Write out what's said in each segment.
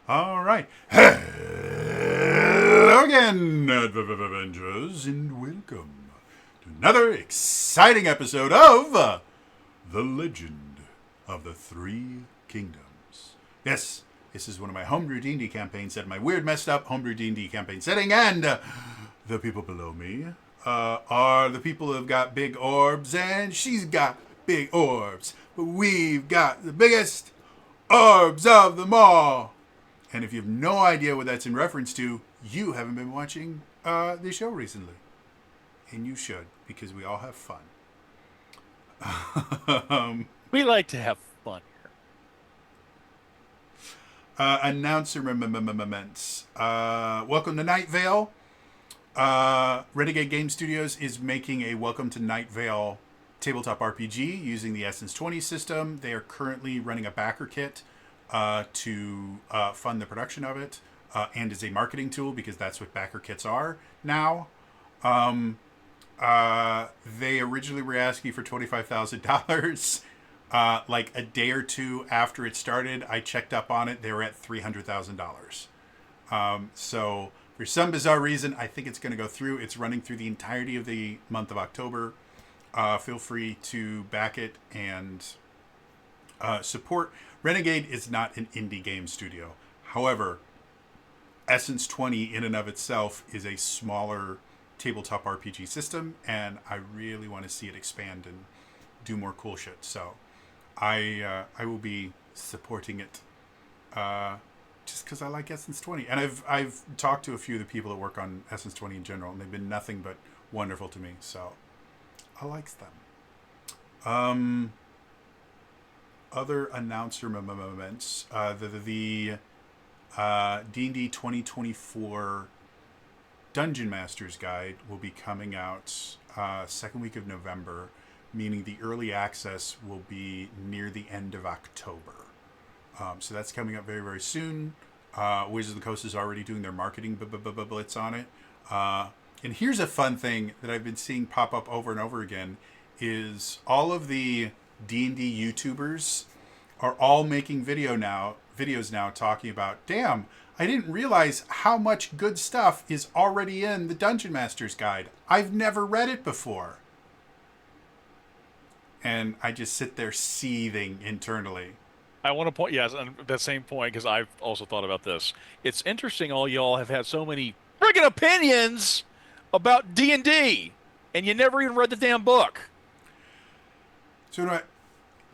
All right. Hello again, Avengers, and welcome to another exciting episode of The Legend of the Three Kingdoms. Yes, this is one of my homebrew D&D campaigns set in my weird, messed up homebrew D&D campaign setting, and the people below me are the people who have got big orbs, and she's got big orbs, but we've got the biggest orbs of them all. And if you have no idea what that's in reference to, you haven't been watching the show recently. And you should, because we all have fun. We like to have fun here. Announcer moments. Welcome to Night Vale. Renegade Game Studios is making a Welcome to Night Vale tabletop RPG using the Essence 20 system. They are currently running a backer kit to fund the production of it, and as a marketing tool, because that's what backer kits are now. They originally were asking for $25,000. Like a day or two after it started, I checked up on it. They were at $300,000. So for some bizarre reason, I think it's going to go through. It's running through the entirety of the month of October. Feel free to back it and support. Renegade is not an indie game studio. However, Essence 20 in and of itself is a smaller tabletop RPG system, and I really want to see it expand and do more cool shit. So I will be supporting it just because I like Essence 20. And I've talked to a few of the people that work on Essence 20 in general, and they've been nothing but wonderful to me. So I like them. Other announcer moments. The D&D 2024 Dungeon Masters Guide will be coming out second week of November, meaning the early access will be near the end of October. So that's coming up very, very soon. Wizards of the Coast is already doing their marketing blitz on it. And here's a fun thing that I've been seeing pop up over and over again is all of the D&D YouTubers are all making videos now talking about, damn, I didn't realize how much good stuff is already in the Dungeon Master's Guide. I've never read it before. And I just sit there seething internally. I want to point, yes, on that same point, because I've also thought about this. It's interesting all y'all have had so many friggin' opinions about D&D, and you never even read the damn book. So,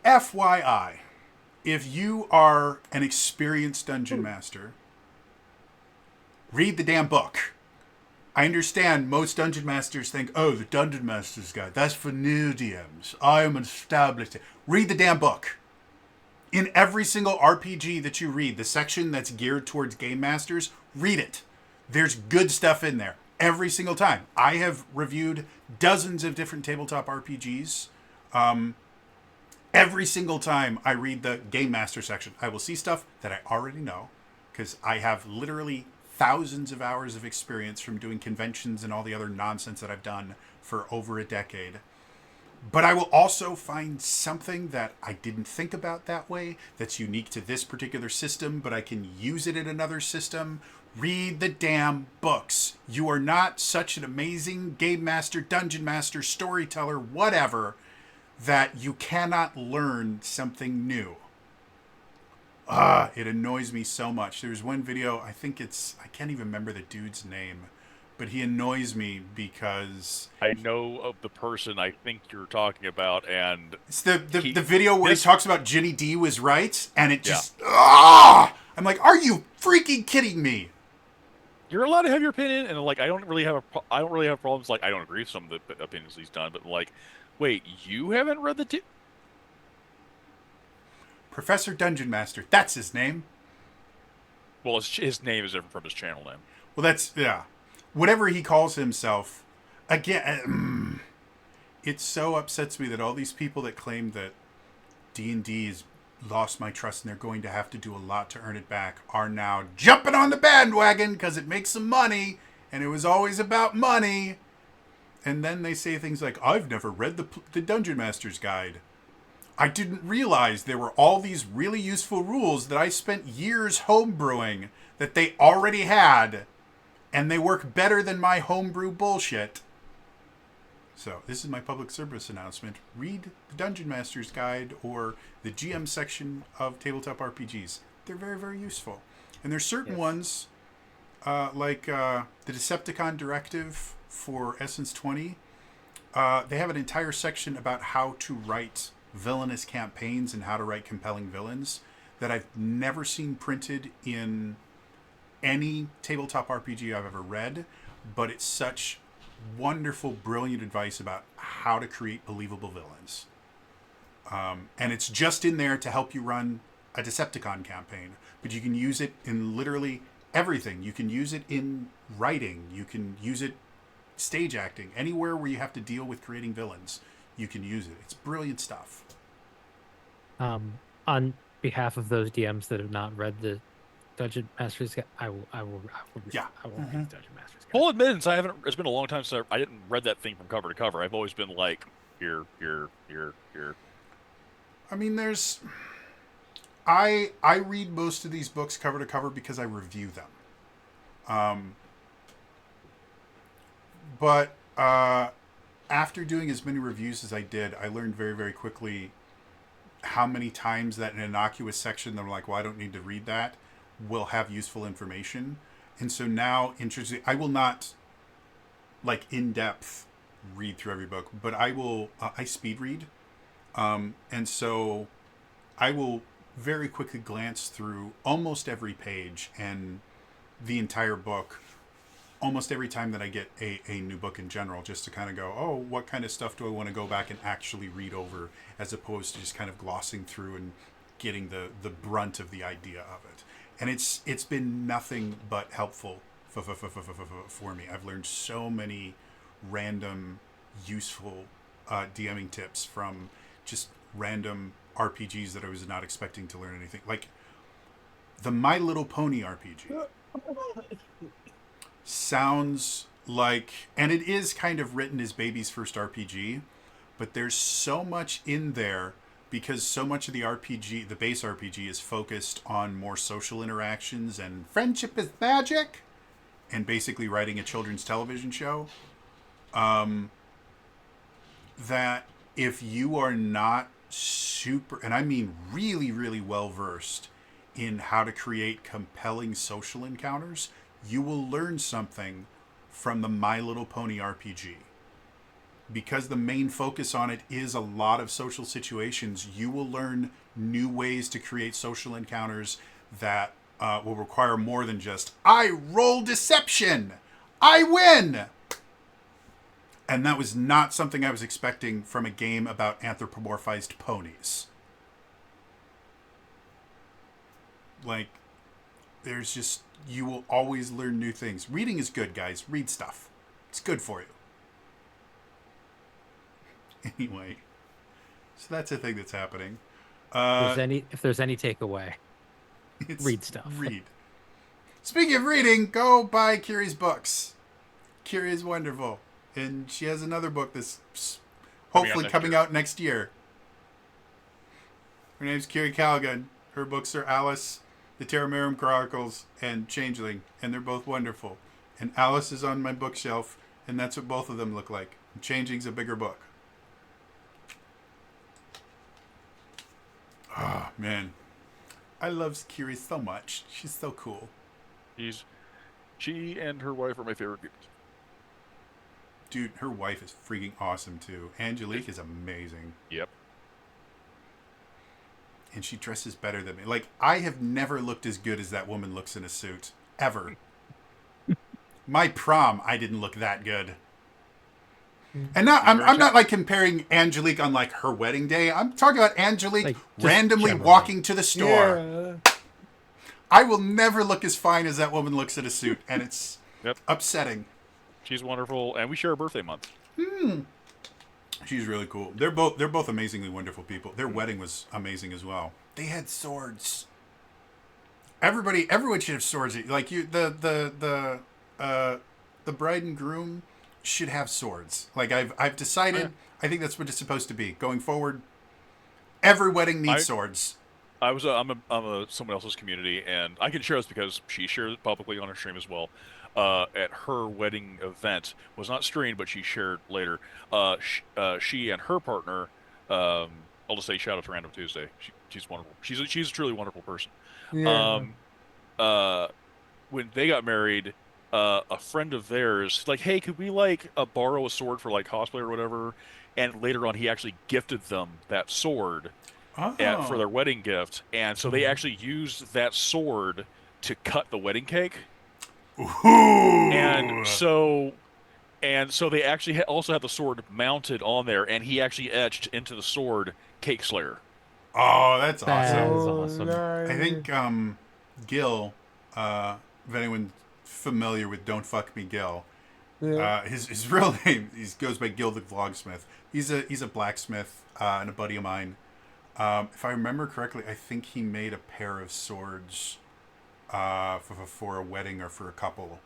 FYI, if you are an experienced dungeon master, read the damn book. I understand most dungeon masters think, oh, the Dungeon Master's Guide, that's for new DMs. I am an established. Read the damn book. In every single RPG that you read, the section that's geared towards game masters, read it. There's good stuff in there every single time. I have reviewed dozens of different tabletop RPGs. Every single time I read the game master section, I will see stuff that I already know because I have literally thousands of hours of experience from doing conventions and all the other nonsense that I've done for over a decade. But I will also find something that I didn't think about that way, that's unique to this particular system, but I can use it in another system. Read the damn books. You are not such an amazing game master, dungeon master, storyteller, whatever, that you cannot learn something new. It annoys me so much. There's one video, I can't even remember the dude's name, but he annoys me because I know of the person I think you're talking about, and it's the he, video where he this, talks about Ginny D was right, and it yeah, just, I'm like, are you freaking kidding me? you're allowed to have your opinion, and like, I don't really have problems. Like, I don't agree with some of the opinions he's done, but like, wait, you haven't read Professor Dungeon Master, that's his name. well, his name is different from his channel name. Well, that's, yeah. Whatever he calls himself, again, it so upsets me that all these people that claim that D&D has lost my trust and they're going to have to do a lot to earn it back are now jumping on the bandwagon because it makes some money and it was always about money. And then they say things like, I've never read the Dungeon Master's Guide. I didn't realize there were all these really useful rules that I spent years homebrewing that they already had, and they work better than my homebrew bullshit. So, this is my public service announcement. Read the Dungeon Master's Guide or the GM section of Tabletop RPGs. They're very, very useful. And there's certain ones, like the Decepticon Directive for Essence 20. They have an entire section about how to write villainous campaigns and how to write compelling villains that I've never seen printed in any tabletop RPG I've ever read, but it's such wonderful, brilliant advice about how to create believable villains. And it's just in there to help you run a Decepticon campaign, but you can use it in literally everything. You can use it in writing. You can use it stage acting. Anywhere where you have to deal with creating villains, you can use it. It's brilliant stuff. On behalf of those DMs that have not read the Dungeon Master's Guide, I will Yeah. I will read the Dungeon Master's Guide. Full admittance, I haven't. It's been a long time since I didn't read that thing from cover to cover. I've always been like, here. I mean, I read most of these books cover to cover because I review them. But after doing as many reviews as I did, I learned very, very quickly how many times that an innocuous section that I'm like, well, I don't need to read that, will have useful information. And so now, interesting, I will not, like, in depth read through every book, but I will, I speed read. And so I will very quickly glance through almost every page and the entire book almost every time that I get a new book in general, just to kind of go, oh, what kind of stuff do I want to go back and actually read over, as opposed to just kind of glossing through and getting the brunt of the idea of it. And it's been nothing but helpful for me. I've learned so many random, useful DMing tips from just random RPGs that I was not expecting to learn anything. Like the My Little Pony RPG sounds like, and it is kind of written as baby's first RPG, but there's so much in there because so much of the RPG, the base RPG, is focused on more social interactions and friendship is magic, and basically writing a children's television show. That if you are not super, and I mean really, really well versed in how to create compelling social encounters, you will learn something from the My Little Pony RPG. Because the main focus on it is a lot of social situations, you will learn new ways to create social encounters that will require more than just, I roll deception! I win! And that was not something I was expecting from a game about anthropomorphized ponies. Like, there's just, you will always learn new things. Reading is good, guys. Read stuff. It's good for you. Anyway, so that's a thing that's happening. If there's any takeaway, read stuff. Read. Speaking of reading, go buy Kiri's books. Kiri is wonderful. And she has another book that's hopefully coming out next year. Her name's Kiri Callaghan. Her books are Alice, The Terramarum Chronicles, and Changeling, and they're both wonderful. And Alice is on my bookshelf, and that's what both of them look like. And Changeling's a bigger book. Oh, man. I love Kiri so much. She's so cool. She and her wife are my favorite people. Dude, her wife is freaking awesome, too. Angelique is amazing. Yep. And she dresses better than me. Like, I have never looked as good as that woman looks in a suit. Ever. My prom, I didn't look that good. And now, I'm not, like, comparing Angelique on, like, her wedding day. I'm talking about Angelique like, randomly generally walking to the store. Yeah. I will never look as fine as that woman looks in a suit. And it's upsetting. She's wonderful, and we share a birthday month. She's really cool. They're both amazingly wonderful people. Their wedding was amazing as well. They had swords. Everyone should have swords. Like the bride and groom should have swords. Like I've decided. I think that's what it's supposed to be going forward. Every wedding needs I swords. I'm a someone else's community, and I can share this because she shared it publicly on her stream as well. At her wedding event was not streamed, but she shared later. She and her partner, I'll just say shout out to Random Tuesday. She's wonderful. She's a truly wonderful person. Yeah. Um, uh, when they got married, a friend of theirs like, hey, could we like borrow a sword for like cosplay or whatever? And later on, he actually gifted them that sword for Oh. their wedding gift, and so they actually used that sword to cut the wedding cake, and Ooh. so they actually also had the sword mounted on there, and he actually etched into the sword Cake Slayer. Oh, that's That awesome. is Oh, awesome. I nice. think Gil, if anyone's familiar with Don't Fuck Me Gil, Yeah. his real name goes by Gil the Vlogsmith. He's a blacksmith and a buddy of mine. If I remember correctly, I think he made a pair of swords for a wedding or for a couple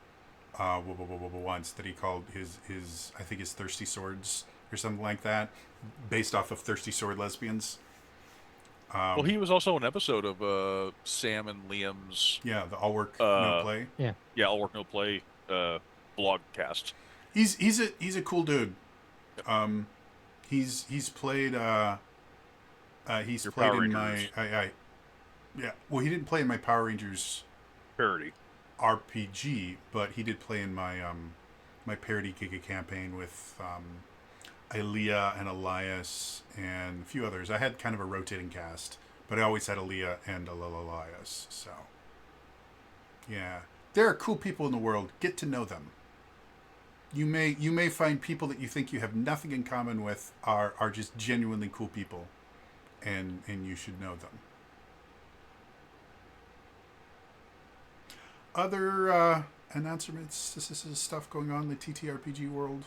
once that he called his I think his Thirsty Swords or something like that, based off of Thirsty Sword Lesbians. Well, he was also an episode of Sam and Liam's Yeah, the All Work No uh Play. Yeah. All Work No Play blogcast. He's a cool dude. He's played Your Power in Rangers my yeah, well, he didn't play in my Power Rangers parody. RPG, but he did play in my my parody Giga campaign with Aaliyah and Elias and a few others. I had kind of a rotating cast, but I always had Aaliyah and Elias. So yeah, there are cool people in the world. Get to know them. You may find people that you think you have nothing in common with are just genuinely cool people, and you should know them. Other announcements. This is stuff going on in the TTRPG world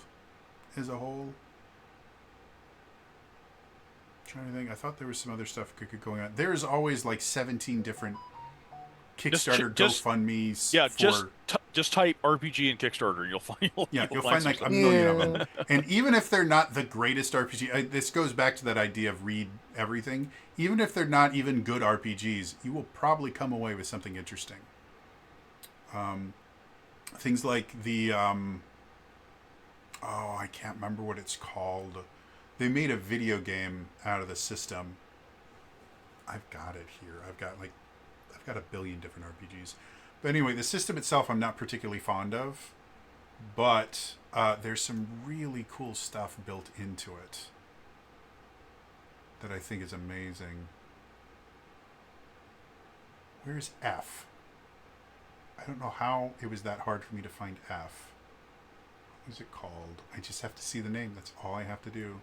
as a whole. I'm trying to think. I thought there was some other stuff going on. There's always like 17 different Kickstarter, GoFundMe's. Yeah, for, just type RPG and Kickstarter, and you'll find you'll find find like some a stuff. million of them. And even if they're not the greatest RPG, this goes back to that idea of read everything. Even if they're not even good RPGs, you will probably come away with something interesting. Things like the I can't remember what it's called. They made a video game out of the system. I've got it here. I've got a billion different RPGs. But anyway, the system itself I'm not particularly fond of, but there's some really cool stuff built into it that I think is amazing. Where's F? I don't know how it was that hard for me to find F. What is it called? I just have to see the name. That's all I have to do.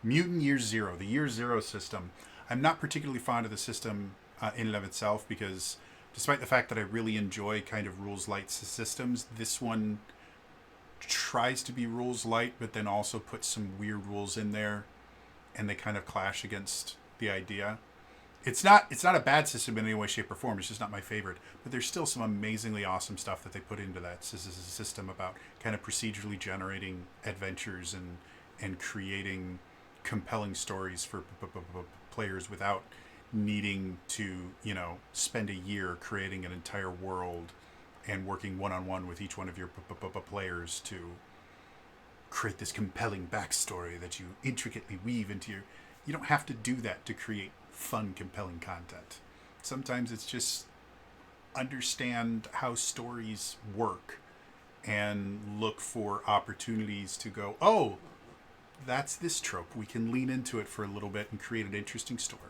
Mutant Year Zero, the Year Zero system. I'm not particularly fond of the system in and of itself because despite the fact that I really enjoy kind of rules light systems, this one tries to be rules light but then also puts some weird rules in there and they kind of clash against the idea. It's not a bad system in any way, shape, or form. It's just not my favorite. But there's still some amazingly awesome stuff that they put into that system about kind of procedurally generating adventures and creating compelling stories for players without needing to, spend a year creating an entire world and working one-on-one with each one of your players to create this compelling backstory that you intricately weave into your... You don't have to do that to create fun, compelling content. Sometimes it's just understand how stories work and look for opportunities to go, oh, that's this trope. We can lean into it for a little bit and create an interesting story.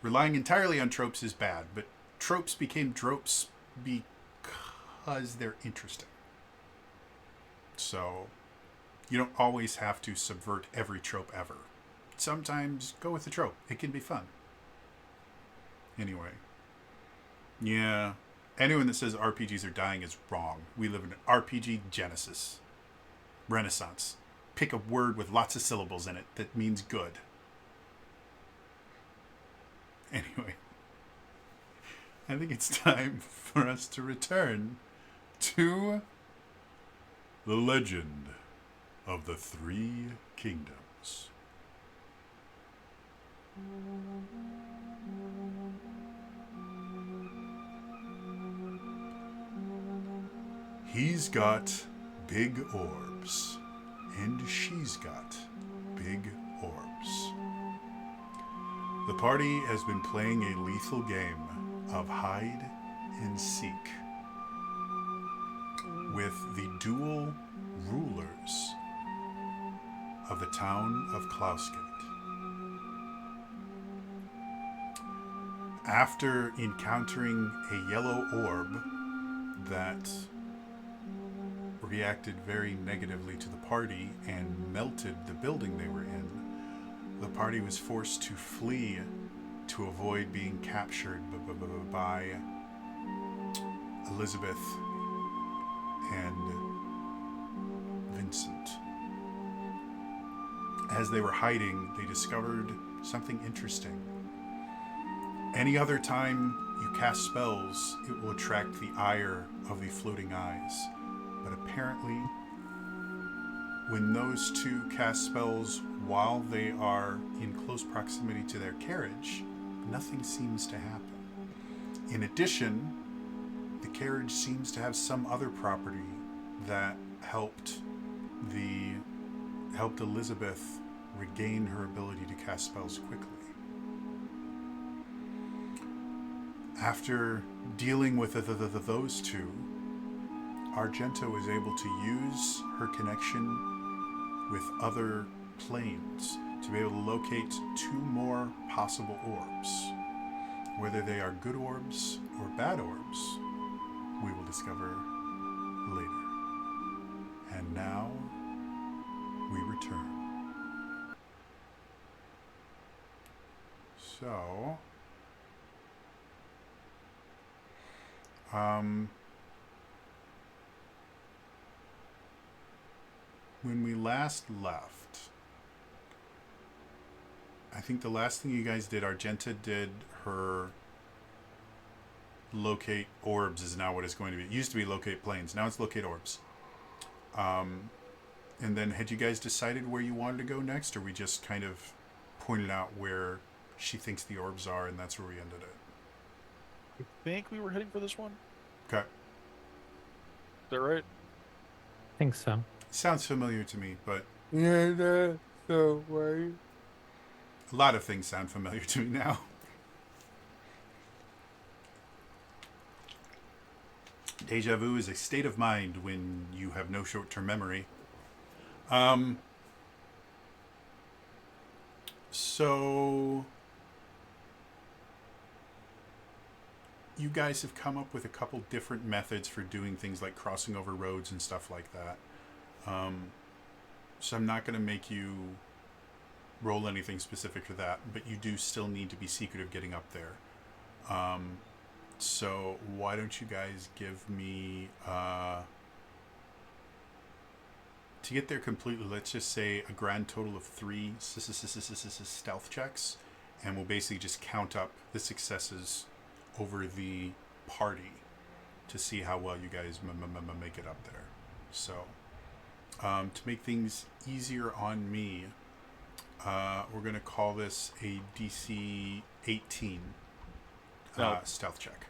Relying entirely on tropes is bad, but tropes became tropes because they're interesting. So you don't always have to subvert every trope ever. Sometimes go with the trope. It can be fun. Anyway. Yeah. Anyone that says RPGs are dying is wrong. We live in an RPG genesis. Renaissance. Pick a word with lots of syllables in it that means good. Anyway. I think it's time for us to return to the legend of the Three Kingdoms. He's got big orbs, and she's got big orbs. The party has been playing a lethal game of hide and seek with the dual rulers of the town of Klausgate. After encountering a yellow orb that reacted very negatively to the party and melted the building they were in, the party was forced to flee to avoid being captured by Elizabeth and Vincent. As they were hiding, they discovered something interesting. Any other time you cast spells, it will attract the ire of the floating eyes. But apparently, when those two cast spells while they are in close proximity to their carriage, nothing seems to happen. In addition, the carriage seems to have some other property that helped Elizabeth regain her ability to cast spells quickly. After dealing with those two, Argenta was able to use her connection with other planes to be able to locate two more possible orbs. Whether they are good orbs or bad orbs, we will discover later. And now, we return. So, when we last left, I think the last thing you guys did, Argenta did her locate orbs is now what it's going to be. It used to be locate planes. Now it's locate orbs. And then had you guys decided where you wanted to go next, or we just kind of pointed out where she thinks the orbs are, and that's where we ended it? I think we were heading for this one. Okay. Is that right? I think so. Sounds familiar to me, but Yeah, that's so right. a lot of things sound familiar to me now. Deja vu is a state of mind when you have no short-term memory. So you guys have come up with a couple different methods for doing things like crossing over roads and stuff like that. So I'm not going to make you roll anything specific for that, but you do still need to be secretive getting up there. So why don't you guys give me to get there completely, let's just say a grand total of 3 stealth checks, and we'll basically just count up the successes over the party to see how well you guys make it up there. So to make things easier on me, we're going to call this a DC 18 stealth check.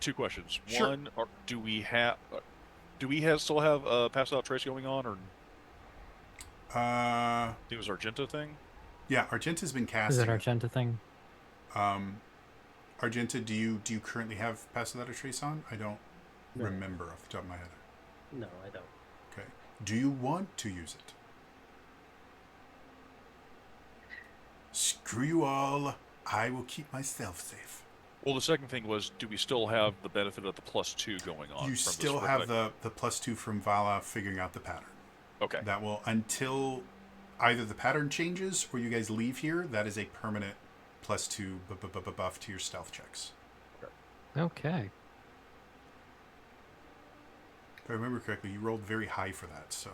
2 questions. Sure. One, do we still have Pass Out Trace going on, or it was Argenta thing? Yeah, Argenta's been casting. Is that Argenta thing? Argenta, do you currently have Pass Without a Trace on? I don't No. remember off the top of my head. No, I don't. Okay. Do you want to use it? Screw you all. I will keep myself safe. Well, the second thing was, do we still have the benefit of the +2 going on? You from still this have thing? the +2 from Vala figuring out the pattern. Okay. That will, until either the pattern changes or you guys leave here, that is a permanent +2 buff to your stealth checks. Okay. If I remember correctly, you rolled very high for that, so.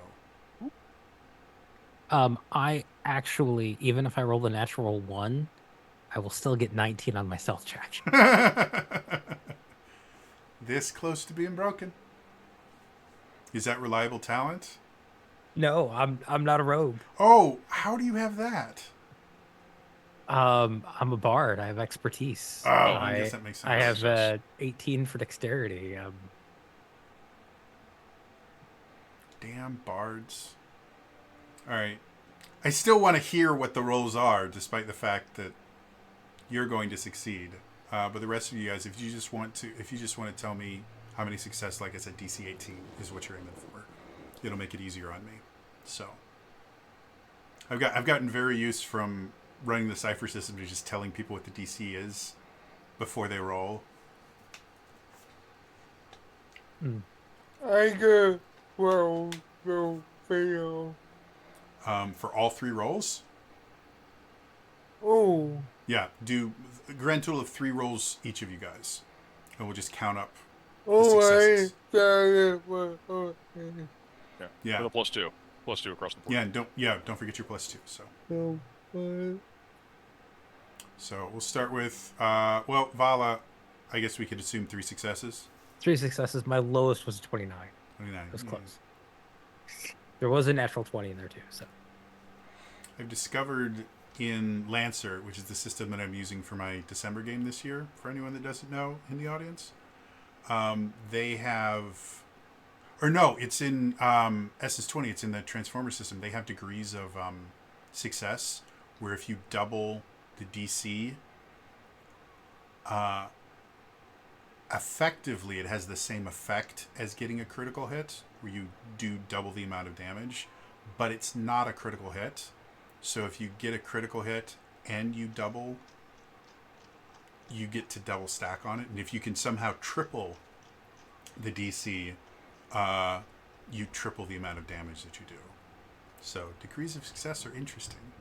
I actually, even if I roll the natural 1, I will still get 19 on my stealth check. This close to being broken. Is that reliable talent? No, I'm not a rogue. Oh, how do you have that? I'm a bard. I have expertise. Oh, I guess that makes sense. I have Yes. 18 for dexterity. Damn bards. All right. I still want to hear what the rolls are, despite the fact that you're going to succeed. But the rest of you guys, if you just want to tell me how many success, like I said, DC 18 is what you're aiming for. It'll make it easier on me. So I've gotten very used from running the cipher system to just telling people what the DC is before they roll. I go well, go fail. For all 3 rolls, Oh, yeah, do a grand total of 3 rolls each of you guys, and we'll just count up oh, I successes. got it. Okay. Yeah. With a +2. +2 across the board. Yeah, and don't forget your +2. So, what? So we'll start with Vala. I guess we could assume 3 successes. 3 successes. My lowest was 29. 29. It was close. There was a natural 20 in there too. So I've discovered in Lancer, which is the system that I'm using for my December game this year, for anyone that doesn't know in the audience, they have, or no, it's in SS20. It's in the Transformer system. They have degrees of success, where if you double the DC, effectively it has the same effect as getting a critical hit, where you do double the amount of damage, but it's not a critical hit. So if you get a critical hit and you double, you get to double stack on it. And if you can somehow triple the DC, you triple the amount of damage that you do. So degrees of success are interesting.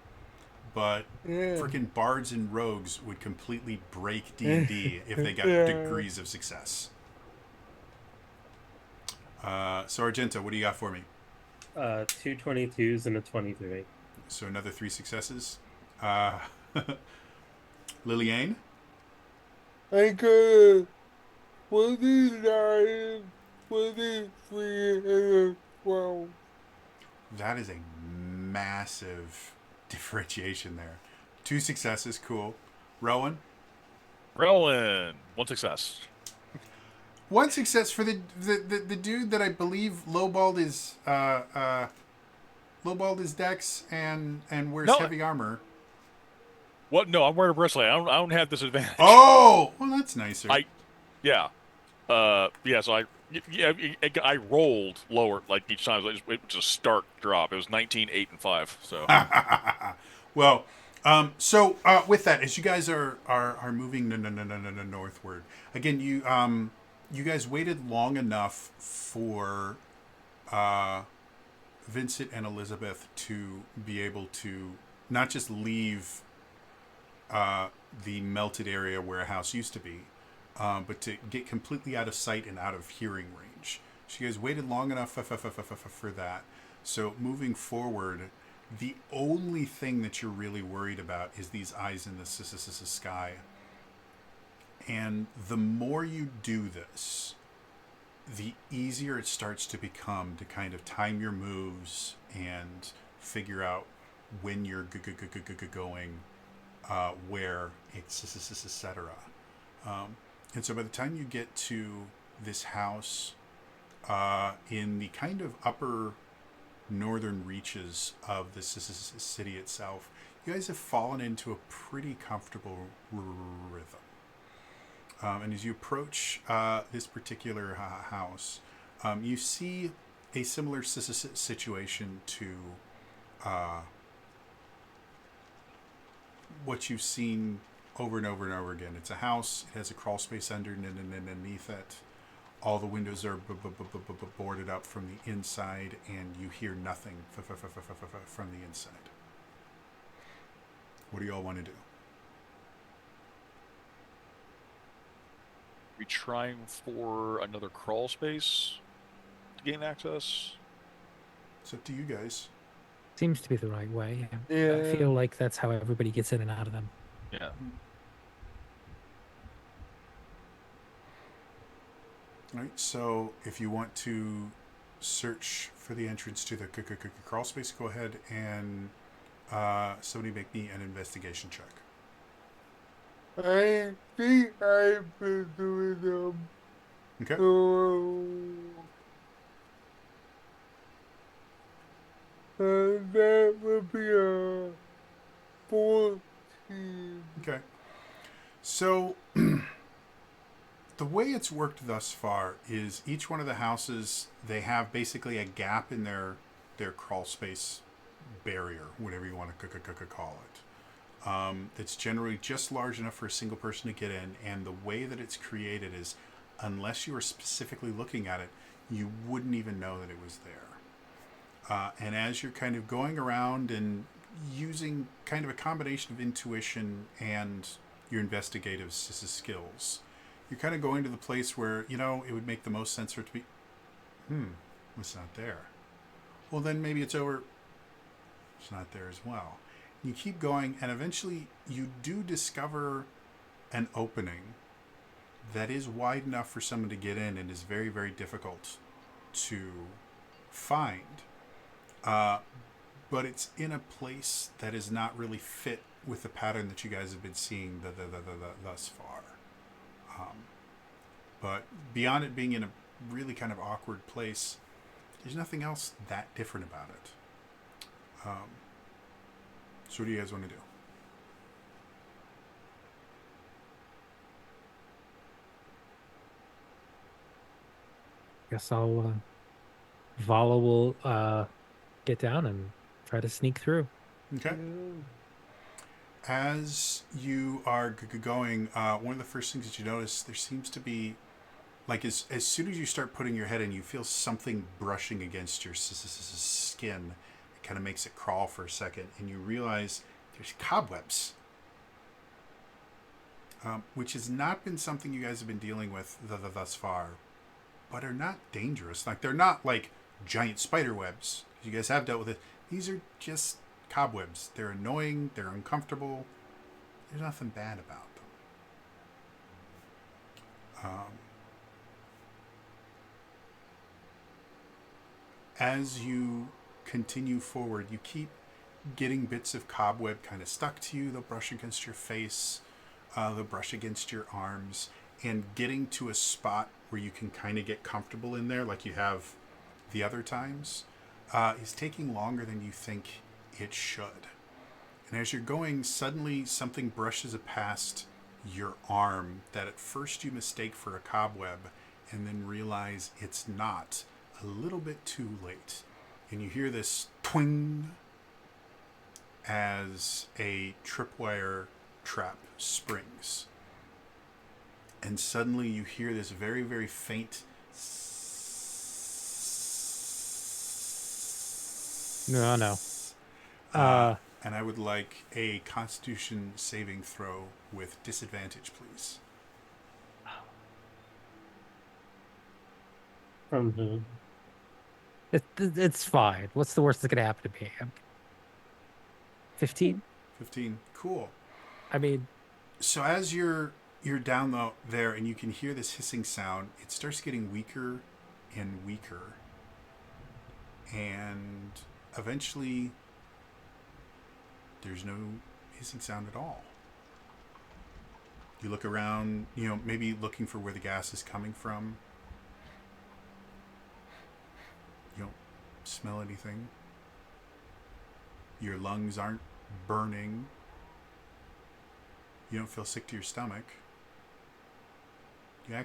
But Yeah. freaking bards and rogues would completely break D&D if they got Yeah. degrees of success. So Argenta, what do you got for me? 2 22s and a 23. So another 3 successes. Liliane? I got 29, 23, and a 12. That is a massive differentiation there. 2 successes, cool. Rowan? Rowan, 1 success. 1 success for the dude that I believe lowballed his dex and wears No. heavy armor. What? No, I'm wearing a breastplate. I don't have this advantage. Oh, well, that's nicer. Yeah. So I rolled lower like each time. It was a stark drop. It was 19, 8, and 5. So Well, with that, as you guys are moving northward, again, you guys waited long enough for Vincent and Elizabeth to be able to not just leave the melted area where a house used to be, but to get completely out of sight and out of hearing range. So you guys waited long enough for that. So moving forward, the only thing that you're really worried about is these eyes in the sky. And the more you do this, the easier it starts to become to kind of time your moves and figure out when you're going, where, etc. And so by the time you get to this house in the kind of upper northern reaches of the city itself, you guys have fallen into a pretty comfortable rhythm. And as you approach this particular house, you see a similar situation to what you've seen over and over and over again. It's a house. It has a crawl space underneath it. All the windows are boarded up from the inside, and you hear nothing from the inside. What do you all want to do? we trying for another crawl space to gain access. It's up to you guys. seems to be the right way. Yeah. I feel like that's how everybody gets in and out of them. Yeah. All right, so if you want to search for the entrance to the crawl space, go ahead and somebody make me an investigation check. I think I've been doing them. Okay. So, that would be a 14. Okay. So the way it's worked thus far is each one of the houses, they have basically a gap in their crawl space barrier, whatever you want to call it. It's generally just large enough for a single person to get in, and the way that it's created is, unless you were specifically looking at it, you wouldn't even know that it was there. And as you're kind of going around and using kind of a combination of intuition and your investigative skills, you're kind of going to the place where, it would make the most sense for it to be, it's not there. Well, then maybe it's over. It's not there as well. You keep going, and eventually you do discover an opening that is wide enough for someone to get in and is very, very difficult to find. But it's in a place that is not really fit with the pattern that you guys have been seeing thus far. But beyond it being in a really kind of awkward place, there's nothing else that different about it. So what do you guys want to do? Guess I'll Vala will get down and try to sneak through. Okay. As you are going, one of the first things that you notice, there seems to be, like, as soon as you start putting your head in, you feel something brushing against your skin. It kind of makes it crawl for a second, and you realize there's cobwebs, which has not been something you guys have been dealing with thus far, but are not dangerous. Like, they're not like giant spider webs. You guys have dealt with it. These are just cobwebs. They're annoying. They're uncomfortable. There's nothing bad about them. As you continue forward, you keep getting bits of cobweb kind of stuck to you. They'll brush against your face. They'll brush against your arms. And getting to a spot where you can kind of get comfortable in there like you have the other times is taking longer than you think it should. And as you're going, suddenly something brushes past your arm that at first you mistake for a cobweb and then realize it's not, a little bit too late. And you hear this twing as a tripwire trap springs. And suddenly you hear this very, very faint No. and I would like a Constitution saving throw with disadvantage, please. From who? It's fine. What's the worst that's gonna happen to me? 15. 15. Cool. I mean, So as you're down there and you can hear this hissing sound, it starts getting weaker and weaker. And eventually there's no hissing sound at all. You look around, maybe looking for where the gas is coming from. You don't smell anything. Your lungs aren't burning. You don't feel sick to your stomach. You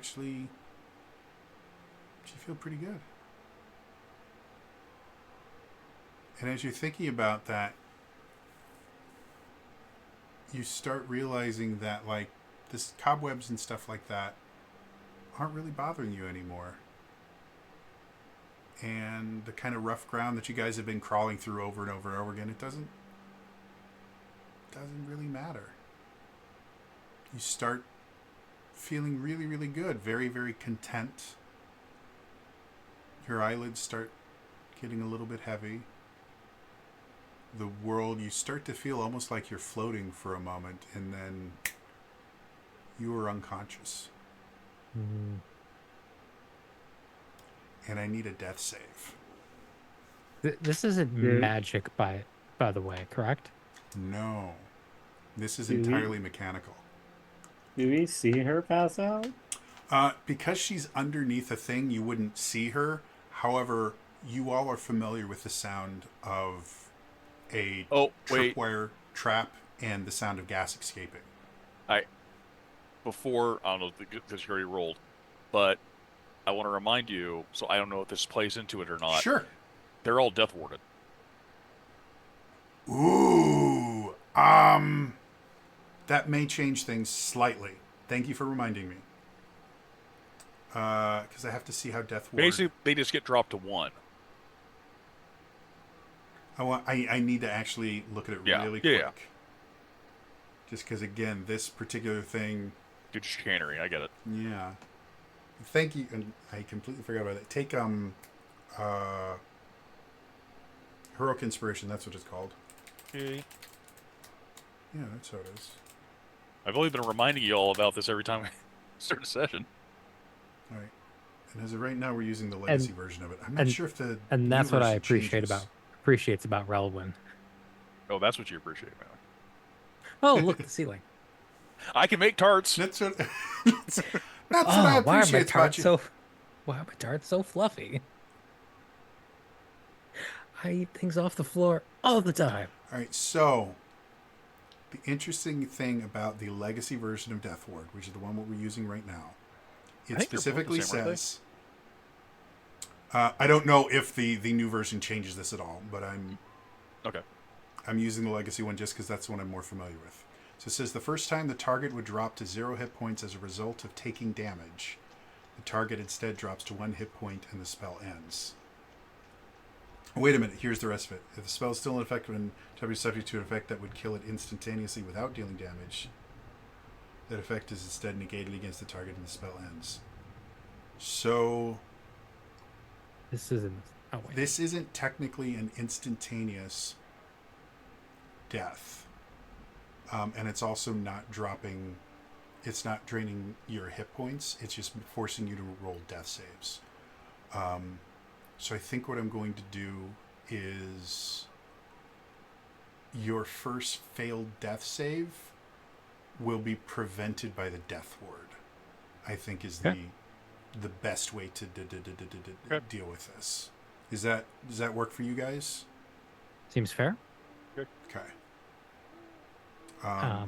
feel pretty good. And as you're thinking about that, you start realizing that, like, this cobwebs and stuff like that aren't really bothering you anymore. And the kind of rough ground that you guys have been crawling through over and over and over again, it doesn't really matter. You start feeling really, really good, very, very content. Your eyelids start getting a little bit heavy. The world, you start to feel almost like you're floating for a moment, and then you are unconscious. And I need a death save. this isn't magic, by the way, correct? No. This is Do we- entirely mechanical. Do we see her pass out? Because she's underneath a thing, you wouldn't see her. However, you all are familiar with the sound of a Oh, wait. tripwire trap and the sound of gas escaping. I before I don't know because you already rolled, but I want to remind you. So I don't know if this plays into it or not. Sure. They're all death warded. Ooh. That may change things slightly. Thank you for reminding me. Because I have to see how Death Ward. Basically, they just get dropped to 1. I need to actually look at it Yeah. really Yeah, quick. Just because, again, this particular thing. Good chicanery. I get it. Yeah. Thank you. And I completely forgot about that. Take Heroic Inspiration. That's what it's called. Okay. Yeah, that's how it is. I've only been reminding you all about this every time we start a session. All right. And as of right now, we're using the legacy version of it. I'm not and- sure if the And new that's what I version appreciates changes. about Relwyn. Oh, that's what you appreciate, man. Oh, look, the ceiling. I can make tarts. That's what. that's what I Oh, why are my appreciate about tarts you. why are my tarts so fluffy? I eat things off the floor all the time. All right, so the interesting thing about the legacy version of Death Ward, which is the one we're using right now, it think they're both the specifically same, aren't they? says. I don't know if the new version changes this at all, but Okay. I'm using the legacy one just because that's the one I'm more familiar with. So it says the first time the target would drop to 0 hit points as a result of taking damage. The target instead drops to 1 hit point and the spell ends. Wait a minute, here's the rest of it. If the spell is still in effect when target is subject to an effect that would kill it instantaneously without dealing damage, that effect is instead negated against the target and the spell ends. So This isn't. Oh wait. this isn't technically an instantaneous death. And it's also not dropping, it's not draining your hit points. It's just forcing you to roll death saves. So I think what I'm going to do is your first failed death save will be prevented by the Death Ward. I think is Okay. the best way to Okay. deal with this. Does that work for you guys? Seems fair. Okay. I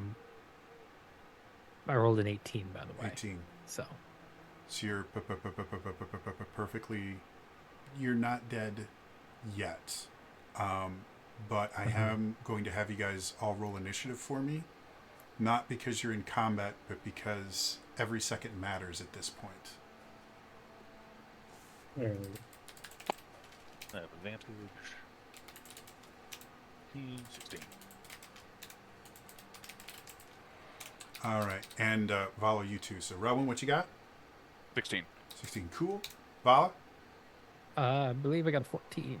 rolled an 18, by the way. 18. So So you're perfectly. You're not dead yet, but I am going to have you guys all roll initiative for me, not because you're in combat, but because every second matters at this point. There we go. I have advantage. 16. All right, and Vala, you too. So Rowan, what you got? 16. 16. Cool. Vala, I believe I got a 14.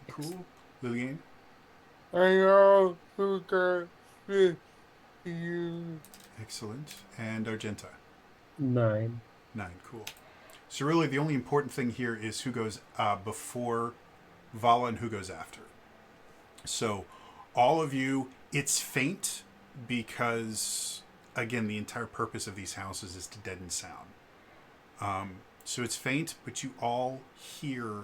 14, cool. Lillian, I also got 15. excellent, and Argenta. 9. 9, cool. So really the only important thing here is who goes before Vala and who goes after. So all of you, it's faint because, again, the entire purpose of these houses is to deaden sound. So it's faint, but you all hear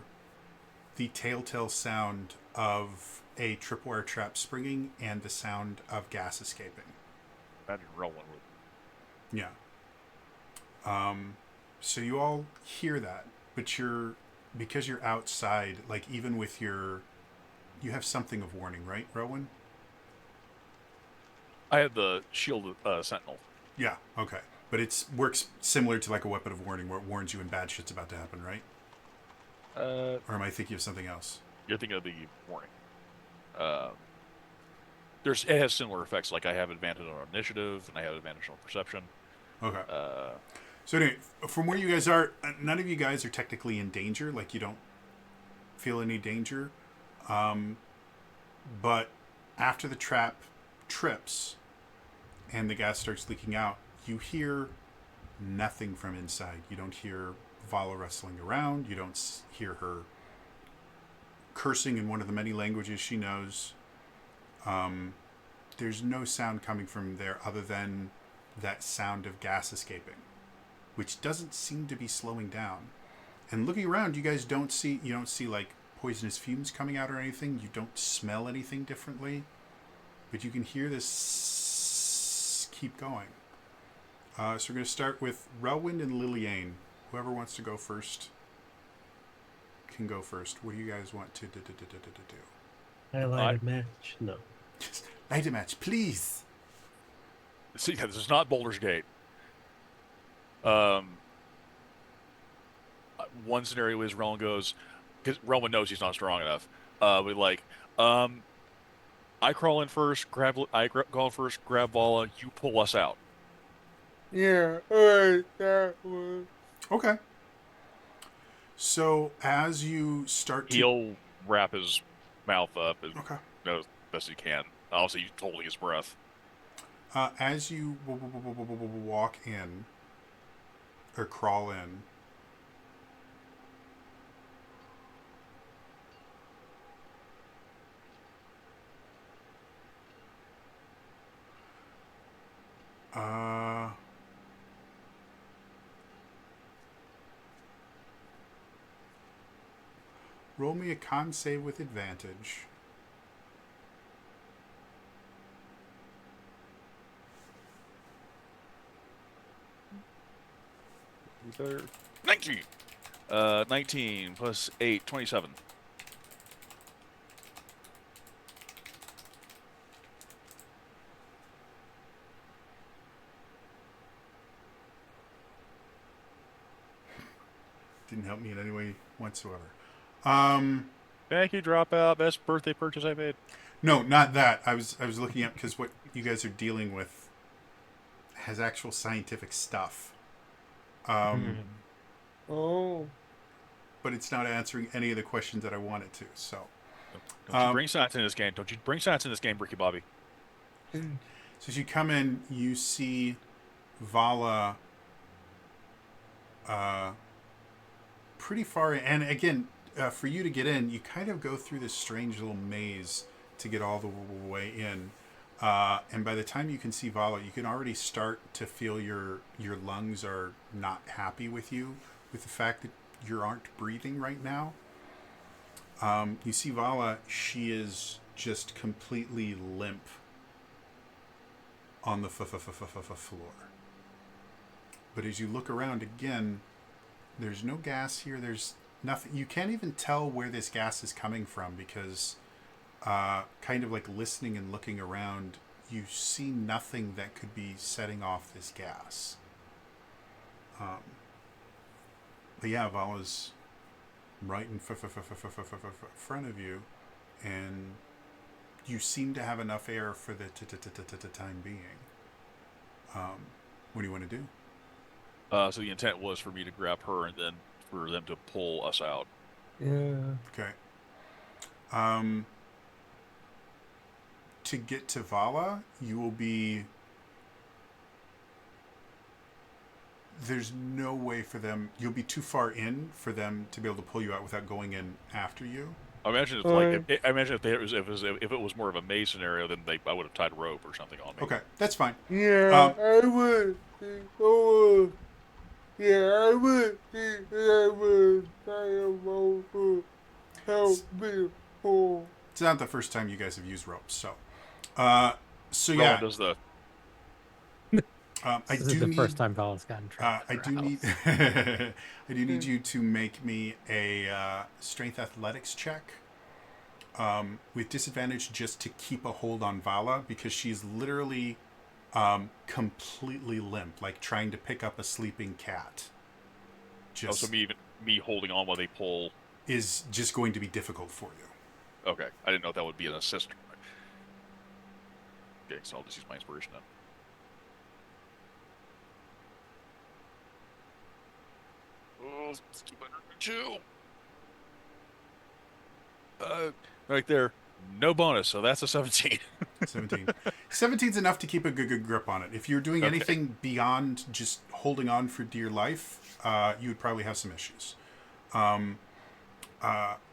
the telltale sound of a tripwire trap springing and the sound of gas escaping. Imagine rolling with. Yeah. So you all hear that, but because you're outside, like even with you have something of warning, right, Rowan? I have the shield sentinel. Yeah. Okay. But it works similar to like a weapon of warning, where it warns you when bad shit's about to happen, right? Or am I thinking of something else? You're thinking of the warning. It has similar effects. Like I have advantage on initiative and I have advantage on perception. Okay. Uh, So anyway, from where you guys are, none of you guys are technically in danger. Like you don't feel any danger. But after the trap trips and the gas starts leaking out, you hear nothing from inside. You don't hear Vala wrestling around. You don't hear her cursing in one of the many languages she knows. There's no sound coming from there other than that sound of gas escaping, which doesn't seem to be slowing down. And looking around, you guys don't see like poisonous fumes coming out or anything. You don't smell anything differently, but you can hear this keep going. So we're going to start with Relwind and Liliane. Whoever wants to go first can go first. What do you guys want to do? I light a match. No. Just light a match, please. See, this is not Boulder's Gate. One scenario is Rowan goes, because Rowan knows he's not strong enough. But like, I crawl in first, go in first, grab Vala, you pull us out. Yeah, alright, that one. Okay. So as you start to He'll wrap his mouth up as okay, best he can. Obviously, he's holding his breath. as you walk in or crawl in, roll me a con save with advantage. There. 19. 19 plus 8, 27. Didn't help me in any way whatsoever. Thank you, Dropout. Best birthday purchase I made. No, not that. I was looking up because what you guys are dealing with has actual scientific stuff. Oh. But it's not answering any of the questions that I want it to. So, Don't you bring science in this game. Don't you bring science in this game, Ricky Bobby. so as you come in, you see Vala pretty far in. And again, for you to get in, you kind of go through this strange little maze to get all the way in. And by the time you can see Vala, you can already start to feel your lungs are not happy with you, with the fact that you aren't breathing right now. You see Vala, she is just completely limp on the floor. But as you look around again, there's no gas here. There's nothing. You can't even tell where this gas is coming from because kind of like listening and looking around, you see nothing that could be setting off this gas. But yeah, Vala's right in front of you, and you seem to have enough air for the time being. What do you want to do? So the intent was for me to grab her and then for them to pull us out. Yeah. Okay. To get to Vala, you will be... There's no way for them... You'll be too far in for them to be able to pull you out without going in after you. I imagine it's like I imagine if it was more of a maze scenario, then I would have tied rope or something on me. Okay, that's fine. Yeah, I would. Oh, yeah, I would. I would try to help me pull. It's not the first time you guys have used ropes, so... so Rowan yeah, does the I This do is the need... first time Vala's gotten trapped. I in do her need... house. I do need you to make me a strength athletics check. With disadvantage just to keep a hold on Vala because she's literally completely limp, like trying to pick up a sleeping cat. Just so me holding on while they pull. is just going to be difficult for you. Okay, I didn't know if that would be an assist. Okay, so I'll just use my inspiration then. Oh, let's keep under two. Right there, no bonus, so that's a 17. 17. 17's enough to keep a good grip on it. If you're doing Okay. anything beyond just holding on for dear life, you would probably have some issues.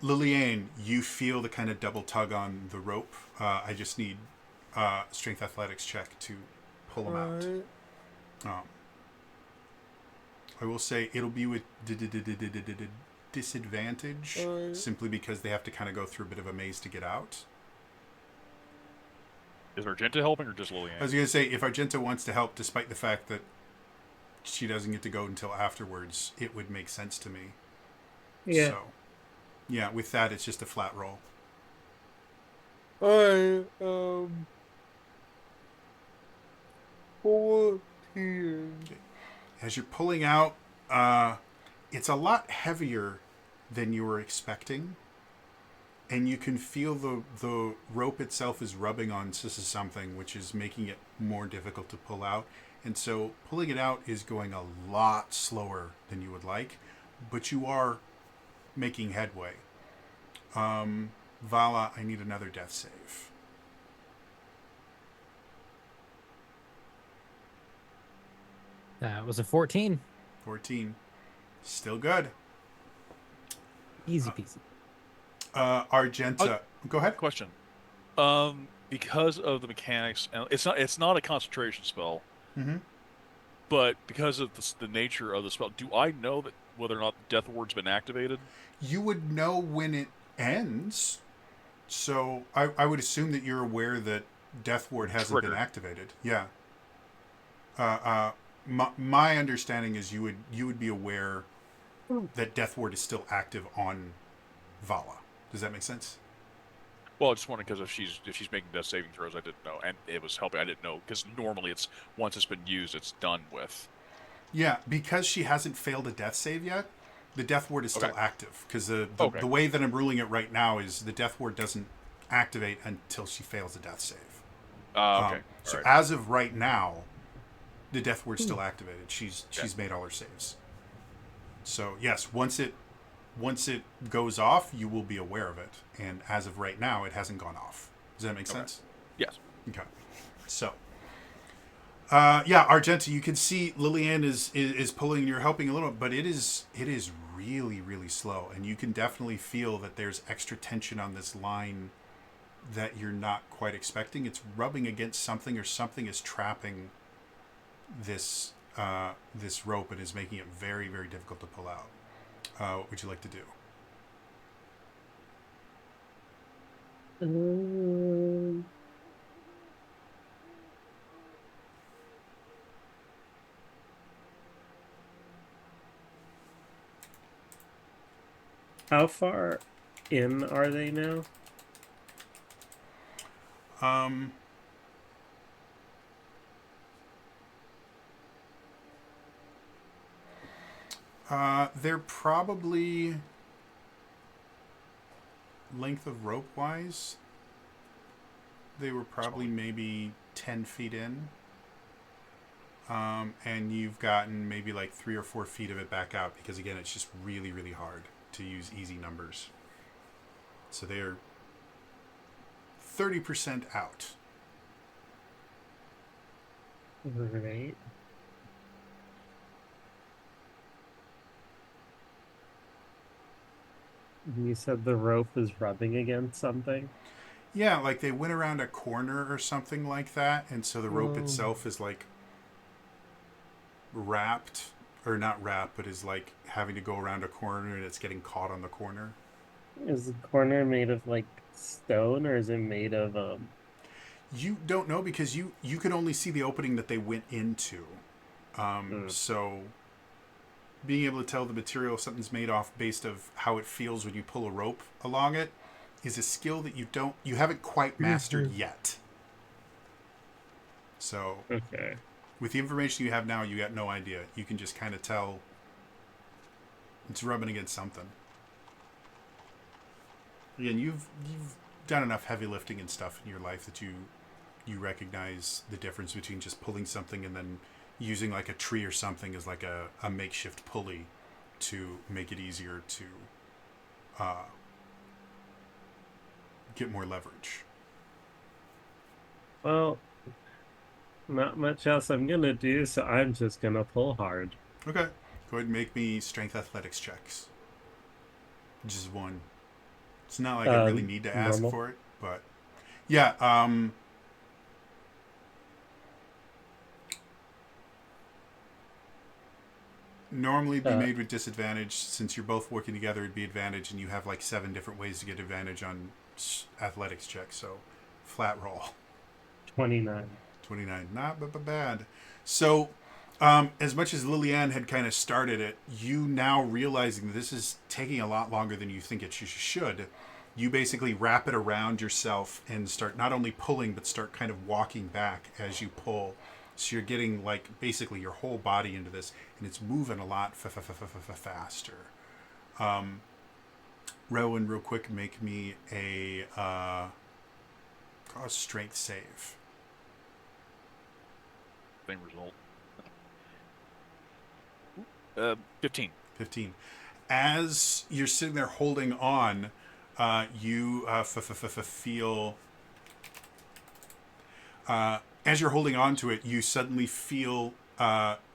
Liliane, you feel the kind of double tug on the rope. I just need strength athletics check to pull them out. Alright. Um, I will say it'll be with disadvantage simply because they have to kind of go through a bit of a maze to get out. Is Argenta helping or just I Lillian? was going to say, if Argenta wants to help, despite the fact that she doesn't get to go until afterwards, it would make sense to me. Yeah. So, yeah, with that, it's just a flat roll. I 14. As you're pulling out, it's a lot heavier than you were expecting. And you can feel the rope itself is rubbing on something, which is making it more difficult to pull out. And so pulling it out is going a lot slower than you would like, but you are making headway. Vala, I need another death save. That was a 14. 14. Still good. Easy peasy. Argenta. Go ahead. Question. Because of the mechanics, and it's not a concentration spell, Mm-hmm. but because of the nature of the spell, do I know that whether or not Death Ward's been activated? You would know when it ends. So I would assume that you're aware that Death Ward hasn't been Triggered. activated. Yeah. My understanding is you would be aware that Death Ward is still active on Vala. Does that make sense? Well, I just wondering because if she's making death saving throws, I didn't know, and it was helping. I didn't know because normally it's once it's been used, it's done with. Yeah, because she hasn't failed a death save yet, the Death Ward is still Okay. active. Because the Okay. way that I'm ruling it right now is the Death Ward doesn't activate until she fails a death save. Okay. So All right. as of right now, the Death Ward's still activated. She's made all her saves. So yes, once it goes off, you will be aware of it. And as of right now, it hasn't gone off. Does that make sense? Yes. Okay. So, yeah, Argenta, you can see Lillian is pulling. You're helping a little, but it is really, really slow, and you can definitely feel that there's extra tension on this line that you're not quite expecting. It's rubbing against something, or something is trapping this this rope and is making it very, very difficult to pull out. What would you like to do? How far in are they now? They're probably length of rope wise. They were probably maybe 10 feet in. And you've gotten maybe like 3 or 4 feet of it back out because, again, it's just really, really hard to use easy numbers. So they're 30% out. Right. You said the rope is rubbing against something? Yeah, like they went around a corner or something like that, and so the rope itself is like wrapped, or not wrapped, but is like having to go around a corner and it's getting caught on the corner. Is the corner made of like stone or is it made of You don't know because you could only see the opening that they went into. So being able to tell the material something's made off based of how it feels when you pull a rope along it is a skill that you haven't quite mastered yet. So okay. with the information you have now, you got no idea. You can just kind of tell it's rubbing against something. Again, you've done enough heavy lifting and stuff in your life that you recognize the difference between just pulling something and then using like a tree or something as like a makeshift pulley to make it easier to get more leverage. Well, not much else I'm gonna do, so I'm just gonna pull hard. Okay. Go ahead and make me strength athletics checks. Just one. It's not like I really need to ask normal? for it, but yeah, normally be Uh, made with disadvantage. Since you're both working together, it'd be advantage, and you have like 7 different ways to get advantage on athletics checks. So, flat roll. 29. 29, not bad. So, as much as Liliane had kind of started it, you now realizing this is taking a lot longer than you think it should, you basically wrap it around yourself and start not only pulling, but start kind of walking back as you pull. So you're getting like basically your whole body into this, and it's moving a lot faster. Rowan, real quick, make me a strength save. Same result. 15. 15. As you're sitting there holding on, you feel. As you're holding on to it, you suddenly feel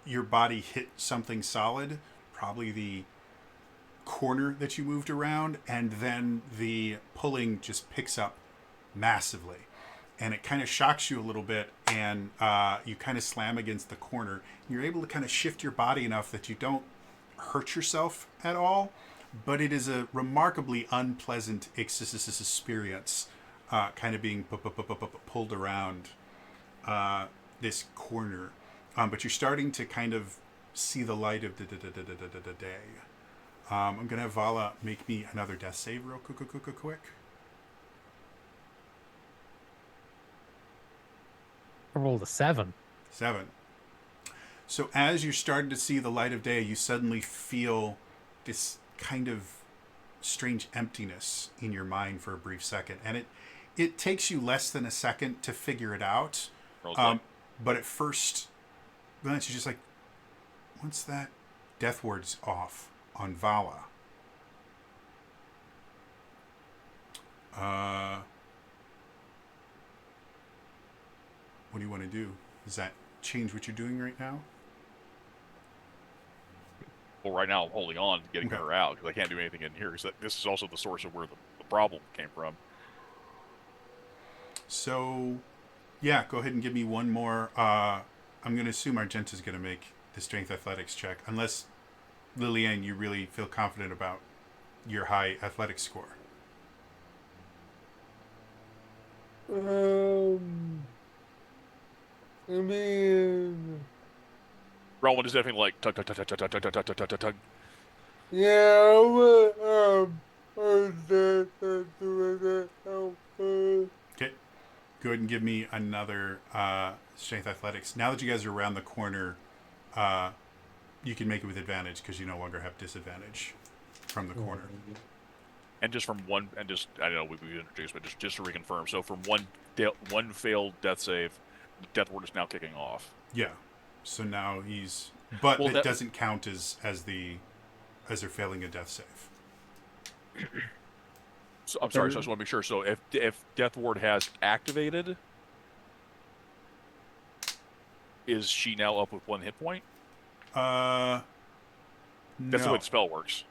your body hit something solid, probably the corner that you moved around, and then the pulling just picks up massively. And it kind of shocks you a little bit, and you kind of slam against the corner. You're able to kind of shift your body enough that you don't hurt yourself at all, but it is a remarkably unpleasant experience, kind of being pulled around this corner. But you're starting to kind of see the light of the day. I'm going to have Vala make me another death save real quick. I rolled a 7. 7. So as you're starting to see the light of day, you suddenly feel this kind of strange emptiness in your mind for a brief second. And it takes you less than a second to figure it out. But at first glance, you're just like, what's that? Death ward's off on Vala. What do you want to do? Does that change what you're doing right now? Well, right now I'm holding on to getting Okay. her out because I can't do anything in here. Because this is also the source of where the problem came from. So, yeah, go ahead and give me one more. I'm going to assume Argenta's going to make the strength athletics check. Unless, Liliane, you really feel confident about your high athletics score. I mean, Rowan is definitely like tug, tug, tug, tug, tug, tug, tug, tug, tug, tug, tug, tug. yeah, doing that. Okay. Go ahead and give me another strength athletics. Now that you guys are around the corner, you can make it with advantage because you no longer have disadvantage from the corner. And just from one, and just I don't know we introduced, but just to reconfirm. So from one failed death save, the death ward is now kicking off. Yeah. So now he's, but Well, it that- doesn't count as they're failing a death save. So, I'm sorry, so I just want to make sure. So if death ward has activated, is she now up with 1 hit point? No. That's the way the spell works.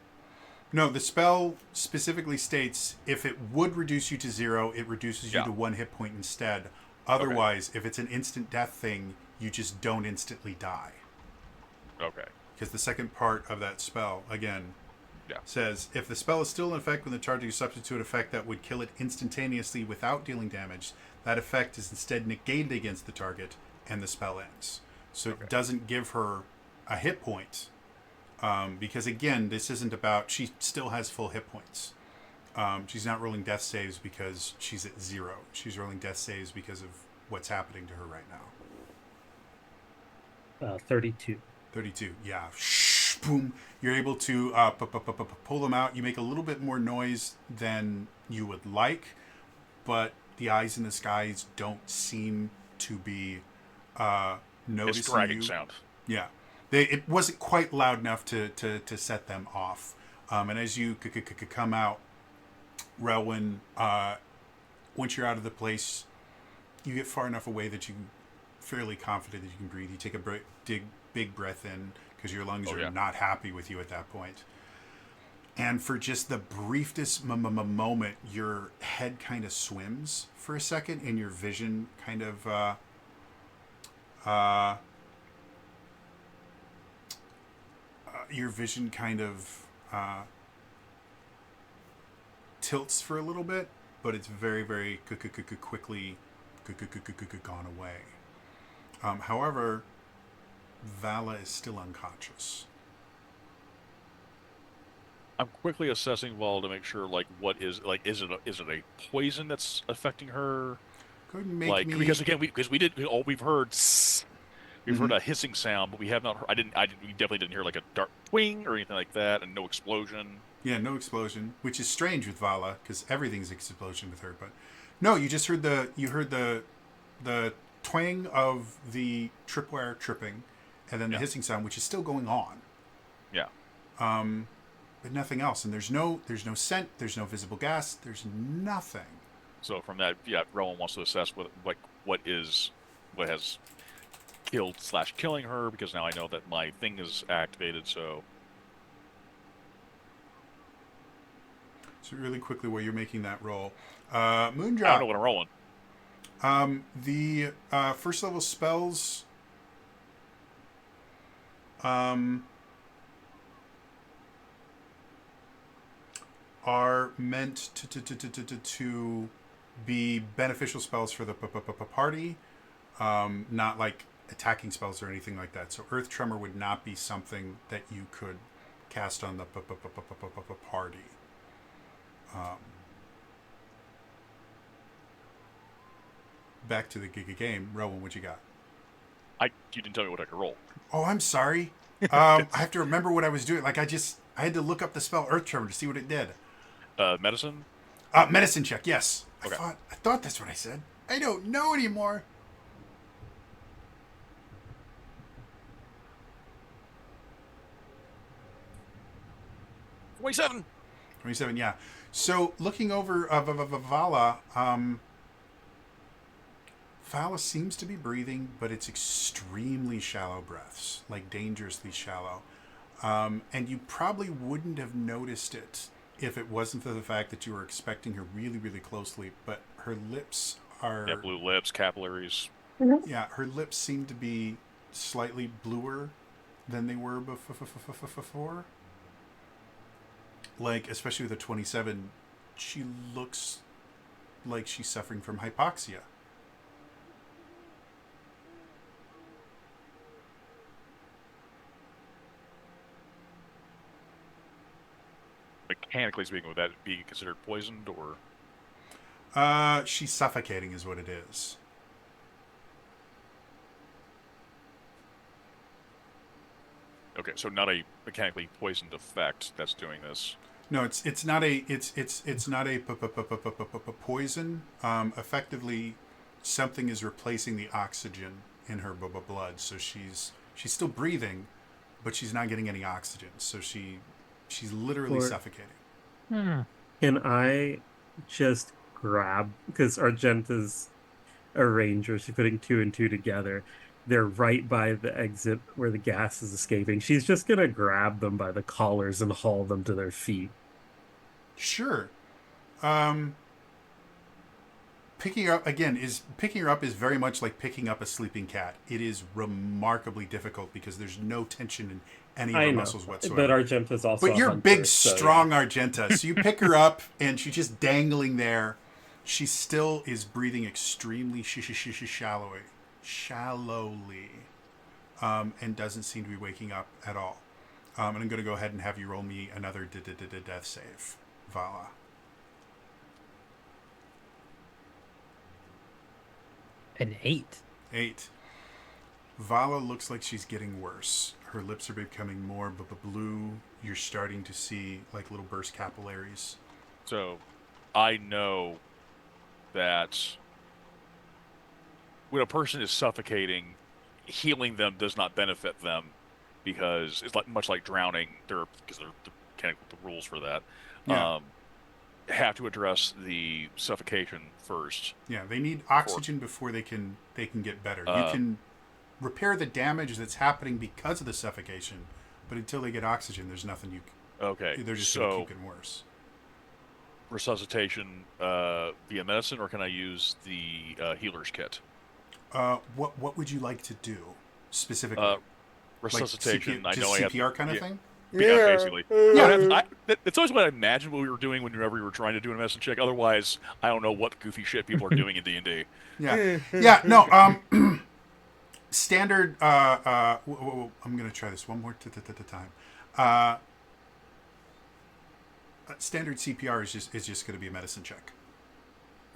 No, the spell specifically states if it would reduce you to 0, it reduces you Yeah. to 1 hit point instead. Otherwise, if it's an instant death thing, you just don't instantly die. Okay. Because the second part of that spell, again, Yeah. says if the spell is still in effect when the target is subject to an effect that would kill it instantaneously without dealing damage, that effect is instead negated against the target and the spell ends. So it doesn't give her a hit point. Because again, this isn't about, she still has full hit points. She's not rolling death saves because she's at 0. She's rolling death saves because of what's happening to her right now. 32. 32, yeah. Boom. You're able to pull them out. You make a little bit more noise than you would like, but the eyes in the skies don't seem to be noticing It's dragging you. sound. Yeah. It wasn't quite loud enough to set them off. And as you come out, Relwyn, once you're out of the place, you get far enough away that you're fairly confident that you can breathe. You take a big breath in because your lungs are not happy with you at that point. And for just the briefest moment, your head kind of swims for a second and your vision kind of your vision kind of tilts for a little bit, but it's very, very quickly gone away. However, Vala is still unconscious. I'm quickly assessing Val to make sure, like, what is is it a poison that's affecting her? Go ahead and make Like, me. because again, we've heard we've heard Mhm. a hissing sound, but we have not heard, we definitely didn't hear like a dark twing or anything like that, and no explosion. Yeah, no explosion, which is strange with Vala because everything's explosion with her. But no, you just heard the twang of the tripwire tripping, and then the Yeah. hissing sound, which is still going on. Yeah. But nothing else, and there's no scent, there's no visible gas, there's nothing. So from that, yeah, Rowan wants to assess what has killed/killing her, because now I know that my thing is activated. So really quickly, while you're making that roll, I don't know Moondrop. what I'm rolling. The first level spells. Are meant to be beneficial spells for the party, not like attacking spells or anything like that. So Earth Tremor would not be something that you could cast on the party. Back to the game. Rowan, what you got? You didn't tell me what I could roll. Oh, I'm sorry. I have to remember what I was doing. Like I had to look up the spell Earth Tremor to see what it did. Medicine. Medicine check. Yes. Okay. I thought that's what I said. I don't know anymore. $27. 27. Yeah. So looking over Vala, Vala seems to be breathing, but it's extremely shallow breaths, like dangerously shallow. And you probably wouldn't have noticed it if it wasn't for the fact that you were expecting her really, really closely. But her lips are... Yeah, blue lips, capillaries. Yeah, her lips seem to be slightly bluer than they were before. Like, especially with a 27, she looks like she's suffering from hypoxia. Mechanically speaking, would that be considered poisoned, or? She's suffocating is what it is. Okay, so not a mechanically poisoned effect that's doing this. No, it's not a poison. Effectively, something is replacing the oxygen in her blood, so she's still breathing, but she's not getting any oxygen. So she's literally suffocating. Can I just grab, because Argenta's a ranger, she's putting 2 and 2 together. They're right by the exit where the gas is escaping. She's just gonna grab them by the collars and haul them to their feet. Sure. Picking her up is very much like picking up a sleeping cat. It is remarkably difficult because there's no tension in any of her muscles whatsoever. But Argenta's also But a you're hunter, big, so, strong Argenta. So you pick her up, and she's just dangling there. She still is breathing extremely shallowly, and doesn't seem to be waking up at all. And I'm going to go ahead and have you roll me another death save, Vala. An 8. 8. Vala looks like she's getting worse. Her lips are becoming more blue. You're starting to see like little burst capillaries. So, I know that when a person is suffocating, healing them does not benefit them, because it's much like drowning. Because the rules for that. Yeah. Have to address the suffocation first. Yeah, they need oxygen before they can get better. You can repair the damage that's happening because of the suffocation, but until they get oxygen, there's nothing you. Okay, They're just going to keep getting worse. Resuscitation via medicine, or can I use the healer's kit? What would you like to do specifically? Resuscitation. Like I know I have CPR kind of thing. Yeah, basically. Yeah. It's always what I imagined what we were doing whenever we were trying to do a medicine check. Otherwise, I don't know what goofy shit people are doing in D&D. Yeah. Yeah. No. Standard. I'm gonna try this one more time. Uh, Standard CPR is just gonna be a medicine check.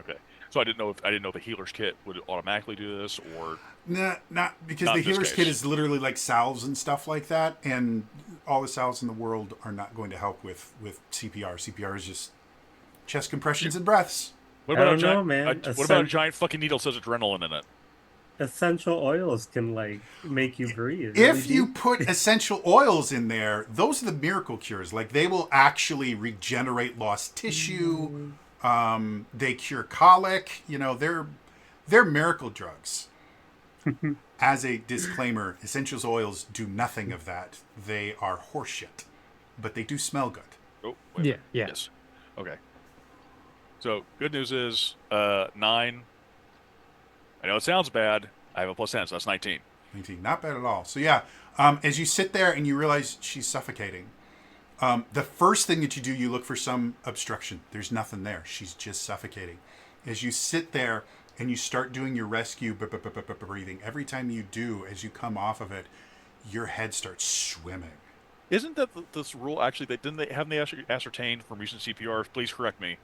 Okay. So I didn't know if the healer's kit would automatically do this or Nah, not because Not the in this healer's kit case. is literally like salves and stuff like that, and all the salves in the world are not going to help with CPR. CPR is just chest compressions and breaths. what I about a don't know, giant man. what about a giant fucking needle that says adrenaline in it? Essential oils can like make you breathe. Really If you deep. put essential oils in there, those are the miracle cures. Like they will actually regenerate lost tissue. They cure colic. You know, they're miracle drugs. As a disclaimer, essential oils do nothing of that. They are horseshit, but they do smell good. Oh, wait a Yeah, minute. yeah. Yes. Okay. So good news is 9. I know it sounds bad. I have a +10, so that's 19. 19, not bad at all. So yeah, as you sit there and you realize she's suffocating, the first thing that you do, you look for some obstruction. There's nothing there. She's just suffocating. As you sit there and you start doing your rescue breathing, every time you do, as you come off of it, your head starts swimming. Isn't that this rule actually? Haven't they actually ascertained from recent CPRs? Please correct me.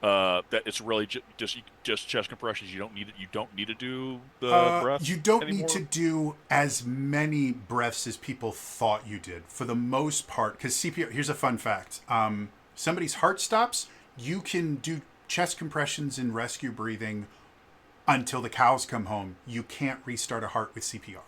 That it's really just chest compressions. You don't need to do the You breaths don't need anymore. to do as many breaths as people thought you did for the most part. Because CPR, here's a fun fact: somebody's heart stops, you can do chest compressions and rescue breathing until the cows come home. You can't restart a heart with CPR.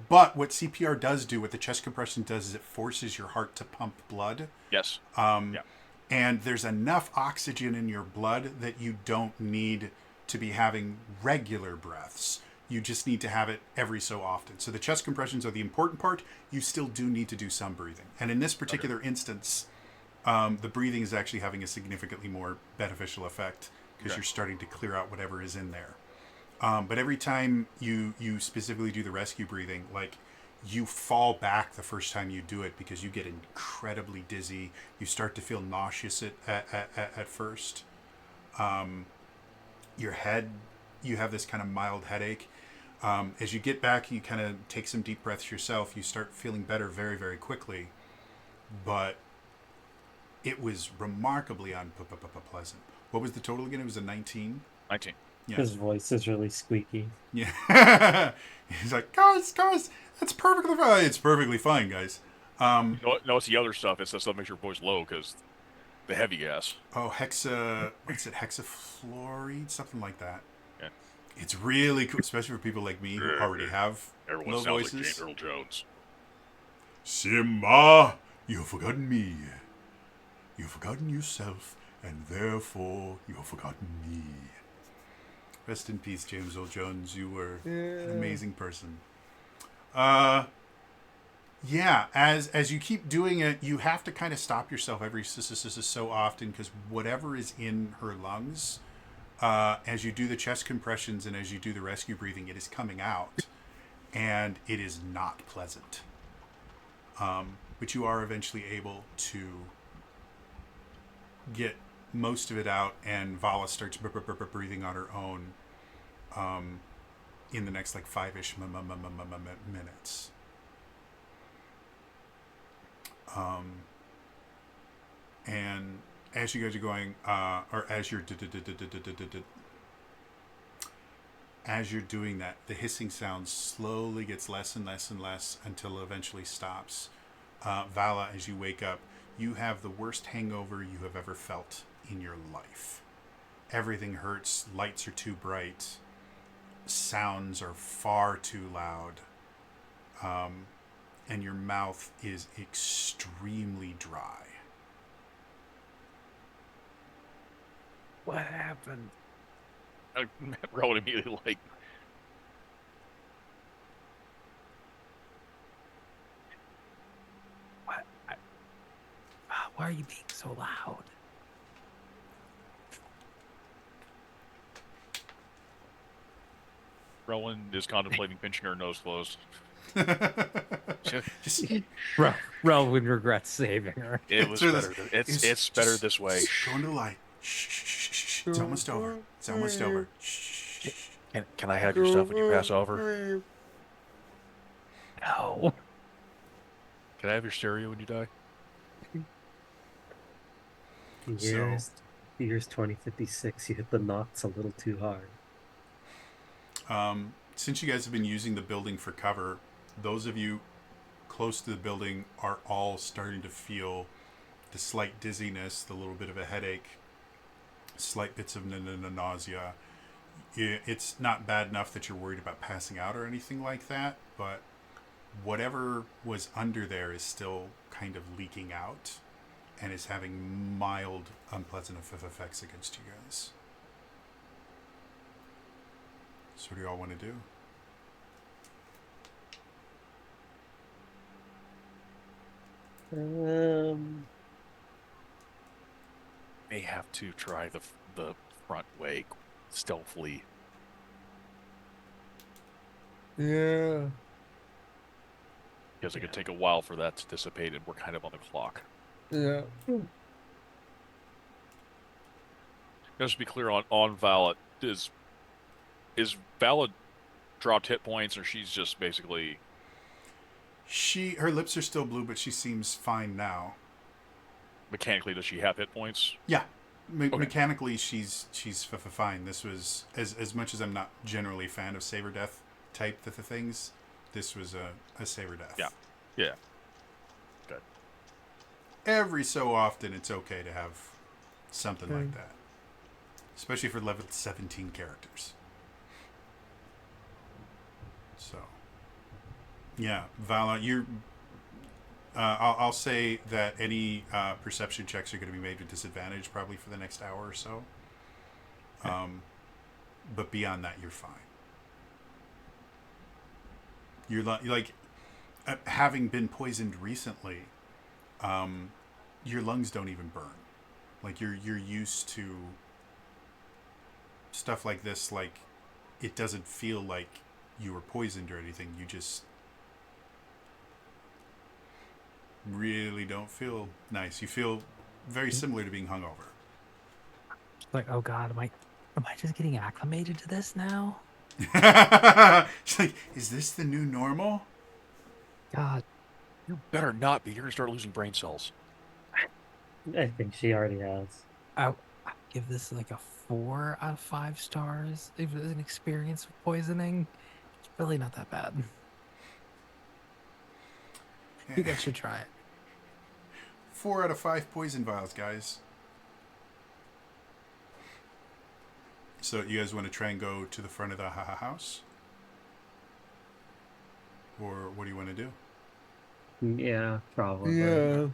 But what CPR does do, what the chest compression does, is it forces your heart to pump blood. Yes. Yeah. And there's enough oxygen in your blood that you don't need to be having regular breaths. You just need to have it every so often. So the chest compressions are the important part. You still do need to do some breathing. And in this particular instance, the breathing is actually having a significantly more beneficial effect because you're starting to clear out whatever is in there. But every time you specifically do the rescue breathing, like you fall back the first time you do it because you get incredibly dizzy. You start to feel nauseous at first. Your head, you have this kind of mild headache. As you get back, you kind of take some deep breaths yourself. You start feeling better very, very quickly. But it was remarkably unpleasant. What was the total again? It was a 19? 19. Yeah. His voice is really squeaky. Yeah. He's like, guys, that's perfectly fine. It's perfectly fine, guys. No, it's the other stuff. It's the stuff that makes your voice low because the heavy gas. Oh, what's it? Hexafluoride? Something like that. Yeah. It's really cool, especially for people like me who already have Everyone low sounds voices. like James Earl Jones. Simba, you've forgotten me. You've forgotten yourself, and therefore you've forgotten me. Rest in peace, James Earl Jones. You were an amazing person. Yeah, as you keep doing it, you have to kind of stop yourself every so often because whatever is in her lungs, as you do the chest compressions and as you do the rescue breathing, it is coming out, and it is not pleasant. But you are eventually able to get most of it out, and Vala starts breathing on her own in the next like 5-ish minutes. And as you guys are going, or as you're doing that, the hissing sound slowly gets less and less and less until it eventually stops. Vala, as you wake up, you have the worst hangover you have ever felt in your life. Everything hurts, lights are too bright, sounds are far too loud, and your mouth is extremely dry. What happened? Rowan immediately like, What? Why are you being so loud? Rowan is contemplating pinching her nose closed. Just Rel would regret saving her. It was Through better. this- It's better just- this way. just go into the light. Shh, shh, shh, shh, shh. It's almost over. It's almost over. Shh. Can I have your stuff when you pass over? No. Can I have your stereo when you die? Years 2056, you hit the knots a little too hard. Since you guys have been using the building for cover, those of you close to the building are all starting to feel the slight dizziness, the little bit of a headache, slight bits of nausea. It's not bad enough that you're worried about passing out or anything like that, but whatever was under there is still kind of leaking out and is having mild unpleasant effects against you guys. So what do y'all want to do? May have to try the front way stealthily. Yeah. Because it could take a while for that to dissipate, and we're kind of on the clock. Yeah. Just to be clear on Vala, is Vala dropped hit points, or she's just basically... Her lips are still blue, but she seems fine now. Mechanically, does she have hit points? Yeah, Okay. mechanically she's fine. This was as much as I'm not generally a fan of saber death type the things. This was a saber death. Yeah. Good. Every so often, it's okay to have something like that, especially for level 17 characters. So, yeah, Vala, you're. I'll say that any perception checks are going to be made with disadvantage probably for the next hour or so. But beyond that, you're fine. You're like having been poisoned recently. Your lungs don't even burn. Like you're used to stuff like this. Like it doesn't feel like you were poisoned or anything. You just really don't feel nice. You feel very similar to being hungover. Like, oh god, am I just getting acclimated to this now? It's like, is this the new normal? God, You better not be. You're going to start losing brain cells. I think she already has. I'll give this like a 4 out of 5 stars. If it's an experience of poisoning, it's really not that bad. You guys should try it. 4 out of 5 poison vials, guys. So you guys want to try and go to the front of the house? Or what do you want to do? Yeah, probably. Yeah.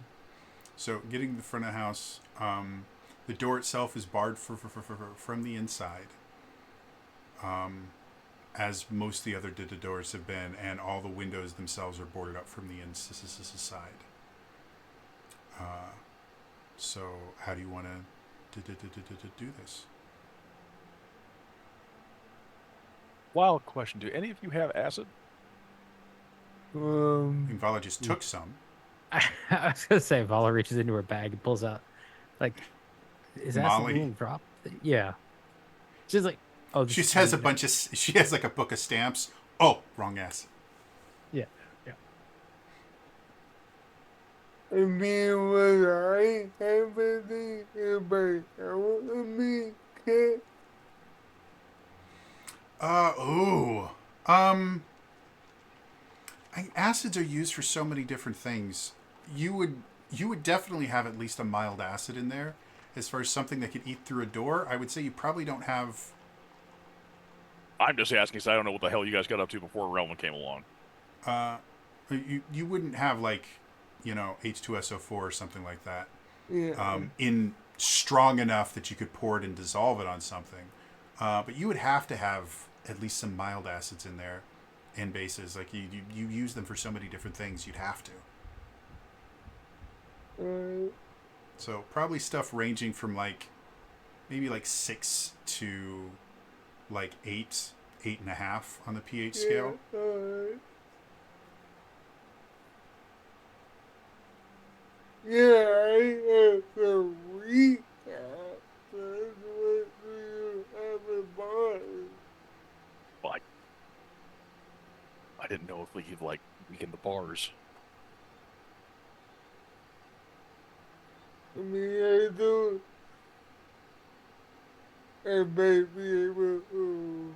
So getting to the front of the house, the door itself is barred from the inside, as most of the other doors have been, and all the windows themselves are boarded up from the inside. So how do you want to do this? Wild question. Do any of you have acid? I mean, Vala just took some. I was gonna say, Vala reaches into her bag and pulls out, like, is that Molly. a little drop? Yeah. She's like, oh. She just has a bunch of. She has like a book of stamps. Oh, wrong acid. Yeah. I mean, was I everything about me? Acids are used for so many different things. You would definitely have at least a mild acid in there. As far as something that could eat through a door, I would say you probably don't have. I'm just asking because I don't know what the hell you guys got up to before Relman came along. You wouldn't have like, H2SO4 or something like that. Yeah. In strong enough that you could pour it and dissolve it on something. But you would have to have at least some mild acids in there and bases. Like you use them for so many different things, you'd have to. So probably stuff ranging from like maybe like 6 to like 8.5 on the pH scale. Yeah, I have to recap. That's what you haven't bought. Like, I didn't know if we could like weaken the bars. I mean, I do. I might be able to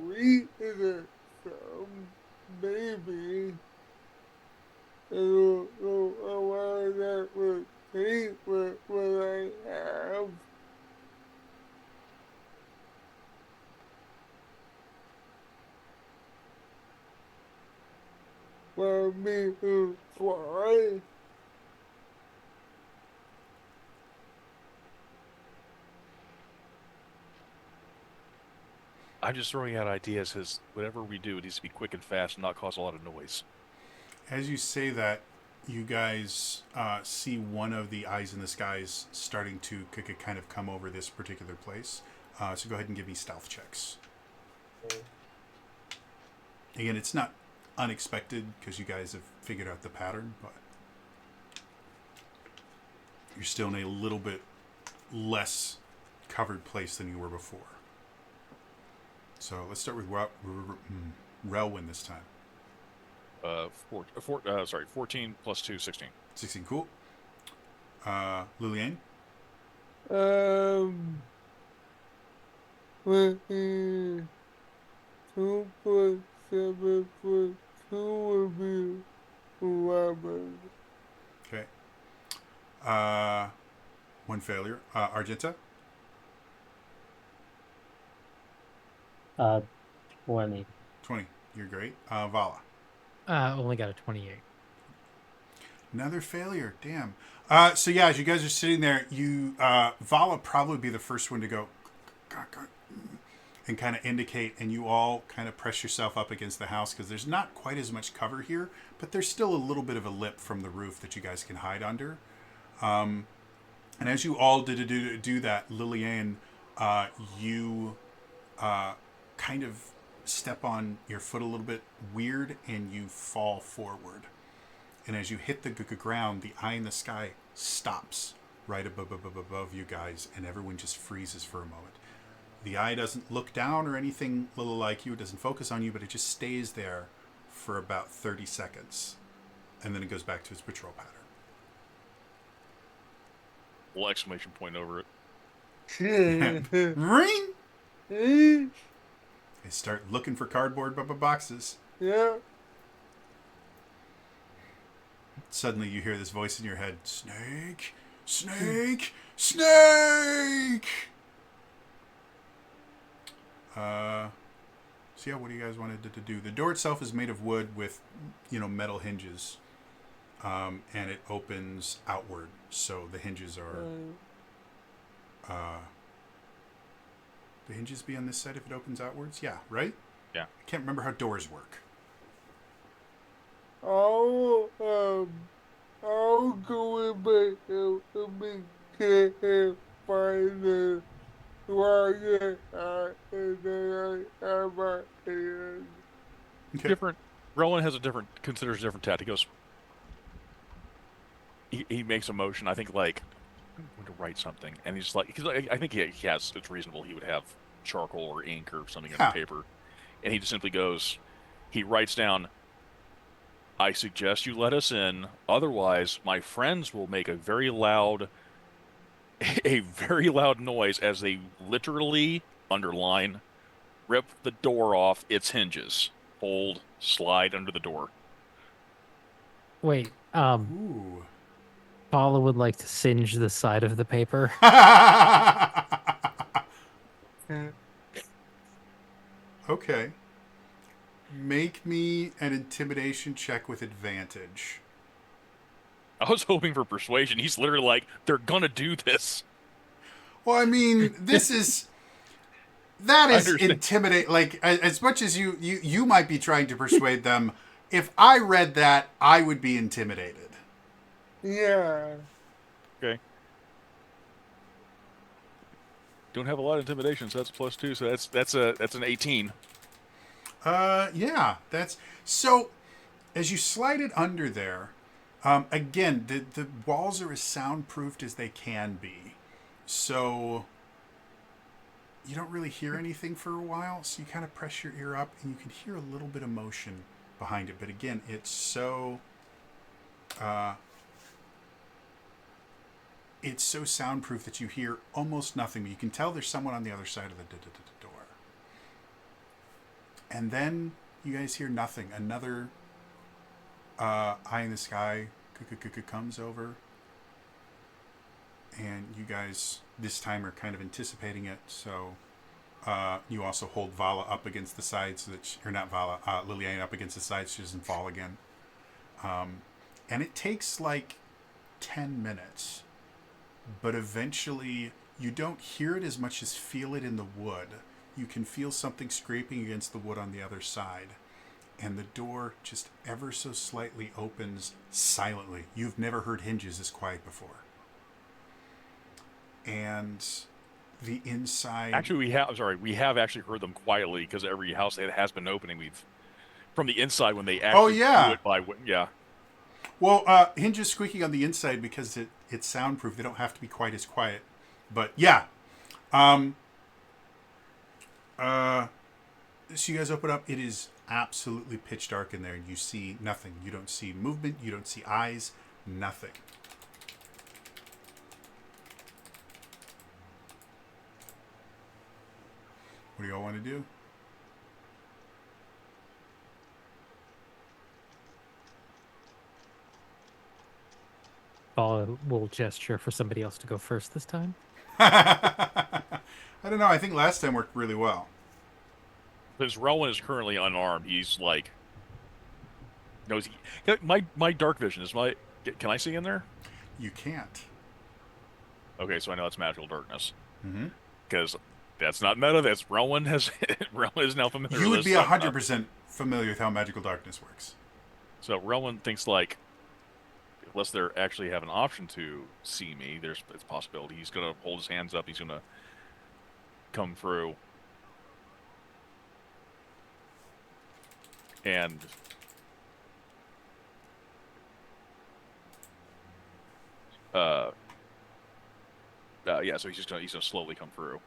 read it some, maybe. I don't know how long that would take with what I have. Want me to try? I'm just throwing out ideas because whatever we do, it needs to be quick and fast and not cause a lot of noise. As you say that, you guys see one of the eyes in the skies starting to kind of come over this particular place. So go ahead and give me stealth checks. Again, it's not unexpected because you guys have figured out the pattern, but you're still in a little bit less covered place than you were before. So let's start with Relwyn this time. 14 plus 2, 16. 16, cool. Liliane? 2.7 would be 11. Okay. One failure. Argenta? 20. 20. You're great. Vala? Only got a 28. Another failure. Damn. So yeah, as you guys are sitting there, you Vala probably be the first one to go and kind of indicate, and you all kind of press yourself up against the house because there's not quite as much cover here, but there's still a little bit of a lip from the roof that you guys can hide under. And as you all do that, Liliane, you kind of step on your foot a little bit weird, and you fall forward. And as you hit the ground, the eye in the sky stops right above you guys, and everyone just freezes for a moment. The eye doesn't look down or anything little like you. It doesn't focus on you, but it just stays there for about 30 seconds. And then it goes back to its patrol pattern. Little exclamation point over it. Ring! Yeah. They start looking for cardboard boxes. Suddenly you hear this voice in your head. Snake! Snake! Snake! So yeah, what do you guys wanted to do? The door itself is made of wood with, metal hinges. And it opens outward. So the hinges are... the hinges be on this side if it opens outwards? Yeah, right? Yeah. I can't remember how doors work. I'll go in my house and can't find the target and then I have my hand. Okay. Different. Rowan considers a different tactic. He goes. He makes a motion. I think like I'm going to write something, and he's like, because I think he has. It's reasonable. He would have charcoal or ink or something on the paper, and he just simply goes. He writes down. I suggest you let us in. Otherwise, my friends will make a very loud noise as they literally, underline, rip the door off its hinges. Hold, slide under the door. Wait, Ooh. Paula would like to singe the side of the paper. Okay. Make me an intimidation check with advantage. I was hoping for persuasion. He's literally like, they're gonna do this. Well, I mean, that is intimidate. Like, as much as you might be trying to persuade them, if I read that, I would be intimidated. Yeah. Okay. Don't have a lot of intimidation, so that's a +2. So that's an 18. Yeah, that's so. As you slide it under there, Again, the walls are as soundproofed as they can be, so you don't really hear anything for a while. So you kind of press your ear up, and you can hear a little bit of motion behind it. But again, it's so soundproof that you hear almost nothing. But you can tell there's someone on the other side of the door. And then you guys hear nothing. Another eye in the sky comes over, and you guys this time are kind of anticipating it. So you also hold Vala up against the side so that or not Vala, Liliana up against the side so she doesn't fall again. And it takes like 10 minutes, but eventually you don't hear it as much as feel it in the wood. You can feel something scraping against the wood on the other side. And the door just ever so slightly opens silently. You've never heard hinges this quiet before. And the inside... Actually, we have actually heard them quietly because every house that has been opening, we've from the inside when they actually do it by yeah. Well, hinges squeaking on the inside because it's soundproof. They don't have to be quite as quiet. But yeah. So you guys open up. It is absolutely pitch dark in there. You see nothing. You don't see movement. You don't see eyes. Nothing. What do y'all want to do? Vala will gesture for somebody else to go first this time. I don't know. I think last time worked really well. Because Rowan is currently unarmed. He's like knows he. My dark vision is my. Can I see in there? You can't. Okay, so I know it's magical darkness. Mm-hmm. Because that's not meta. That's Rowan has. Rowan is now familiar. You with would be 100% familiar with how magical darkness works. So Rowan thinks like, unless they actually have an option to see me, it's a possibility. He's gonna hold his hands up. He's gonna come through. And yeah, so he's gonna slowly come through.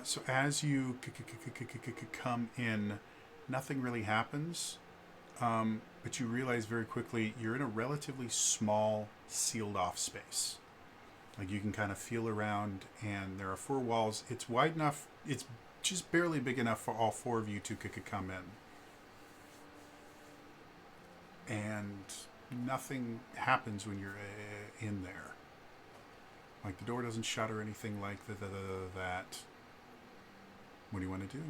So as you come in, nothing really happens, but you realize very quickly you're in a relatively small, sealed-off space. Like you can kind of feel around, and there are 4 walls. It's wide enough. It's just barely big enough for all 4 of you to come in. And nothing happens when you're in there. Like the door doesn't shut or anything like that. What do you want to do?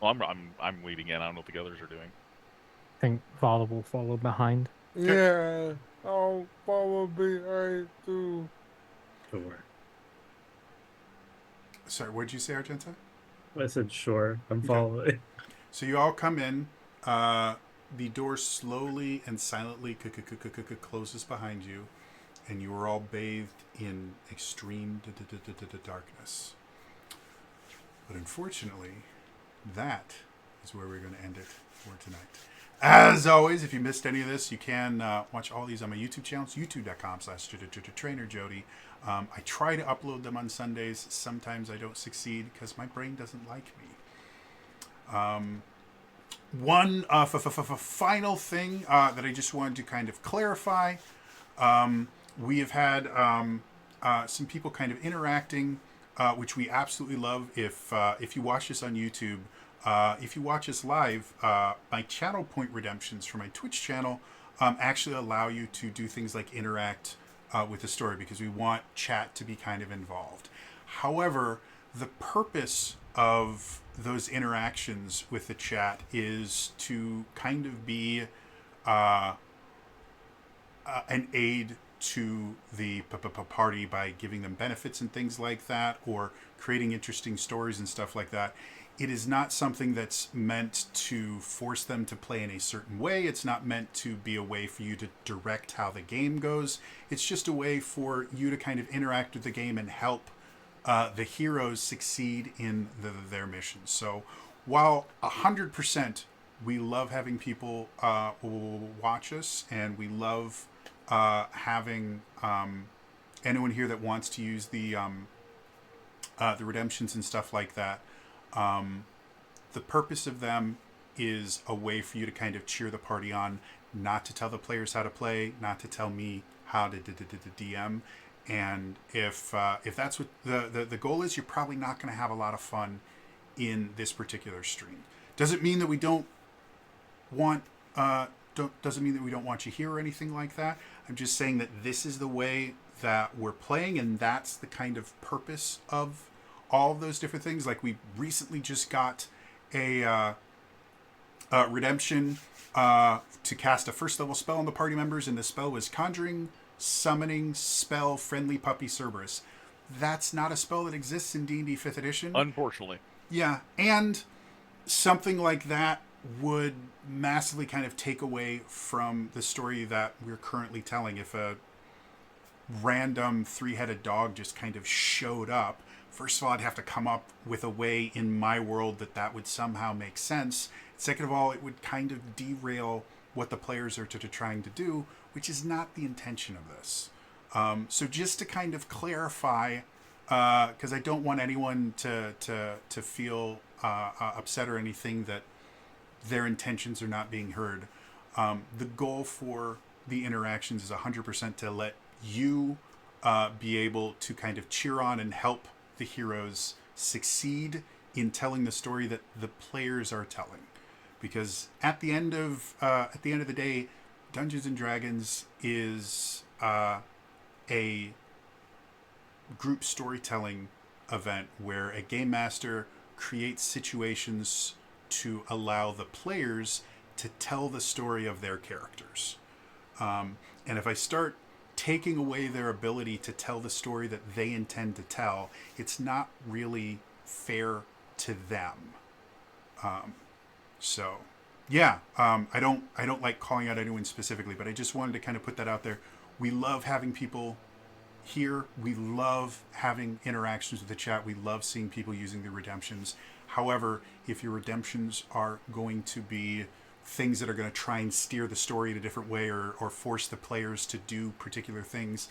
Well, I'm leading in. I don't know what the others are doing. I think Vala will follow behind. Yeah, I'll follow behind too. Sure. Sorry, what did you say, Argenta? I said sure. I'm Okay. following. So you all come in. The door slowly and silently closes behind you, and you are all bathed in extreme darkness. But unfortunately, that is where we're going to end it for tonight. As always, if you missed any of this, you can watch all these on my YouTube channels, youtube.com/trainerjody. I try to upload them on Sundays. Sometimes I don't succeed because my brain doesn't like me. One final thing that I just wanted to kind of clarify. We have had some people kind of interacting, which we absolutely love. If you watch this on YouTube, if you watch us live, my channel point redemptions for my Twitch channel actually allow you to do things like interact with the story because we want chat to be kind of involved. However, the purpose of those interactions with the chat is to kind of be an aid to the party by giving them benefits and things like that, or creating interesting stories and stuff like that. it is not something that's meant to force them to play in a certain way. It's not meant to be a way for you to direct how the game goes. It's just a way for you to kind of interact with the game and help the heroes succeed in their missions. So while 100% we love having people watch us, and we love having anyone here that wants to use the redemptions and stuff like that, the purpose of them is a way for you to kind of cheer the party on, not to tell the players how to play, not to tell me how to DM. And if that's what the goal is, you're probably not going to have a lot of fun in this particular stream. Doesn't mean that we don't want doesn't mean that we don't want you here or anything like that. I'm just saying that this is the way that we're playing, and that's the kind of purpose of all of those different things. Like, we recently just got a redemption to cast a first level spell on the party members, and the spell was Conjuring Summoning Spell Friendly Puppy Cerberus. That's not a spell that exists in D&D 5th edition. Unfortunately. Yeah, and something like that would massively kind of take away from the story that we're currently telling. If a random 3-headed dog just kind of showed up, first of all, I'd have to come up with a way in my world that would somehow make sense. Second of all, it would kind of derail what the players are trying to do, which is not the intention of this. So just to kind of clarify, because I don't want anyone to feel upset or anything that their intentions are not being heard. The goal for the interactions is 100% to let you be able to kind of cheer on and help the heroes succeed in telling the story that the players are telling. Because at the end of the day, Dungeons and Dragons is a group storytelling event where a game master creates situations to allow the players to tell the story of their characters. And if I start taking away their ability to tell the story that they intend to tell, it's not really fair to them. So yeah, I don't like calling out anyone specifically, but I just wanted to kind of put that out there. We love having people here. We love having interactions with the chat. We love seeing people using the redemptions. However, if your redemptions are going to be things that are going to try and steer the story in a different way, or force the players to do particular things,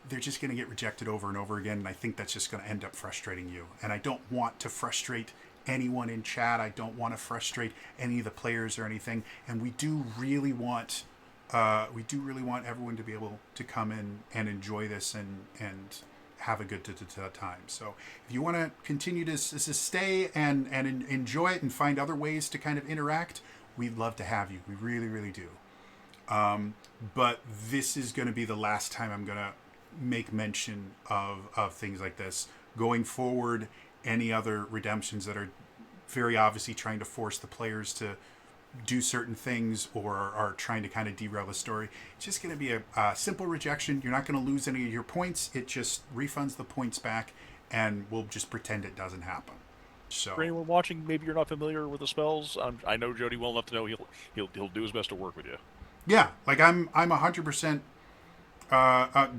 they're just going to get rejected over and over again. And I think that's just going to end up frustrating you. And I don't want to frustrate anyone in chat. I don't want to frustrate any of the players or anything. And we do really want everyone to be able to come in and enjoy this and have a good time. So if you want to continue to stay and enjoy it and find other ways to kind of interact, we'd love to have you. We really, really do. But this is going to be the last time I'm going to make mention of things like this. Going forward, any other redemptions that are very obviously trying to force the players to do certain things or are trying to kind of derail the story, it's just going to be a simple rejection. You're not going to lose any of your points. It just refunds the points back, and we'll just pretend it doesn't happen. So For anyone watching, maybe you're not familiar with the spells. I know Jody well enough to know he'll do his best to work with you. Yeah, like I'm 100%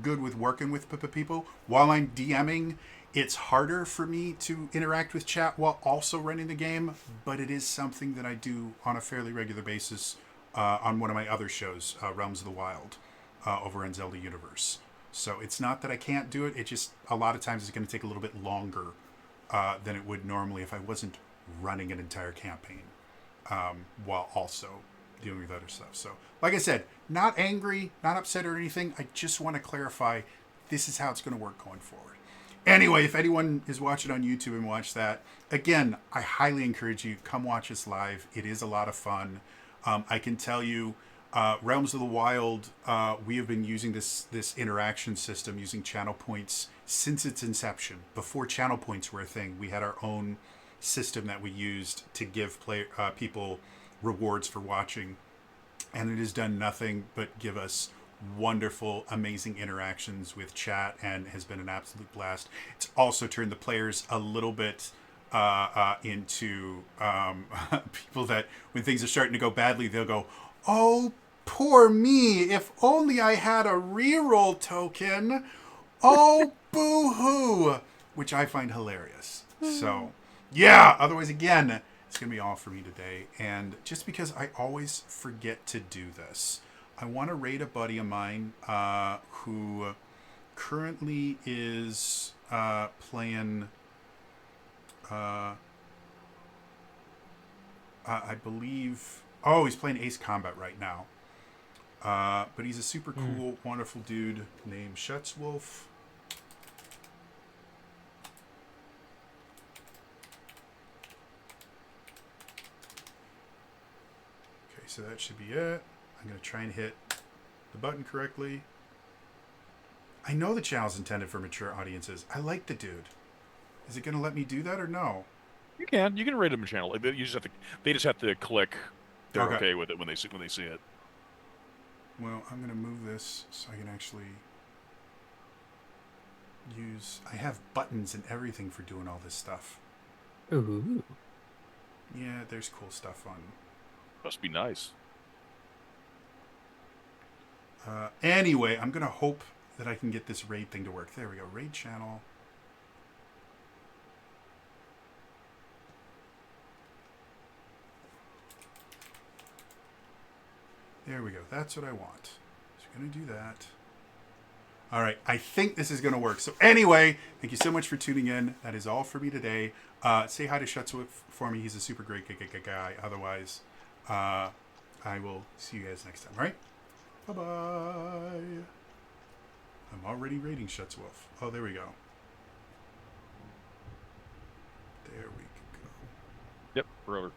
good with working with people. While I'm DMing, it's harder for me to interact with chat while also running the game, but it is something that I do on a fairly regular basis on one of my other shows, Realms of the Wild, over in Zelda Universe. So it's not that I can't do it. It just, a lot of times it's going to take a little bit longer than it would normally if I wasn't running an entire campaign while also dealing with other stuff. So, like I said, not angry, not upset or anything. I just want to clarify this is how it's going to work going forward. Anyway, if anyone is watching on YouTube and watch that, again, I highly encourage you, come watch us live. It is a lot of fun. I can tell you, Realms of the Wild, we have been using this interaction system, using channel points since its inception. Before channel points were a thing, we had our own system that we used to give people rewards for watching. And it has done nothing but give us wonderful, amazing interactions with chat, and has been an absolute blast. It's also turned the players a little bit into people that when things are starting to go badly, they'll go, "Oh, poor me! If only I had a reroll token. Oh, boo-hoo!" Which I find hilarious. So, yeah. Otherwise, again, it's gonna be all for me today. And just because I always forget to do this, I want to raid a buddy of mine who currently is playing. I believe. Oh, he's playing Ace Combat right now. But he's a super cool, wonderful dude named Shutswolf. Okay, so that should be it. I'm going to try and hit the button correctly. I know the channel's intended for mature audiences. I like the dude. Is it going to let me do that or no? You can rate them a channel. They just have to click. They're Okay. okay with it when they see it. Well, I'm going to move this so I can actually use... I have buttons and everything for doing all this stuff. Ooh. Yeah, there's cool stuff on... Must be nice. Anyway, I'm going to hope that I can get this raid thing to work. There we go. Raid channel. There we go. That's what I want. So we're going to do that. All right. I think this is going to work. So anyway, thank you so much for tuning in. That is all for me today. Say hi to Shutswift for me. He's a super great guy. Otherwise, I will see you guys next time. All right? Bye-bye. I'm already rating Shutswolf. Oh, there we go. There we go. Yep, we're over.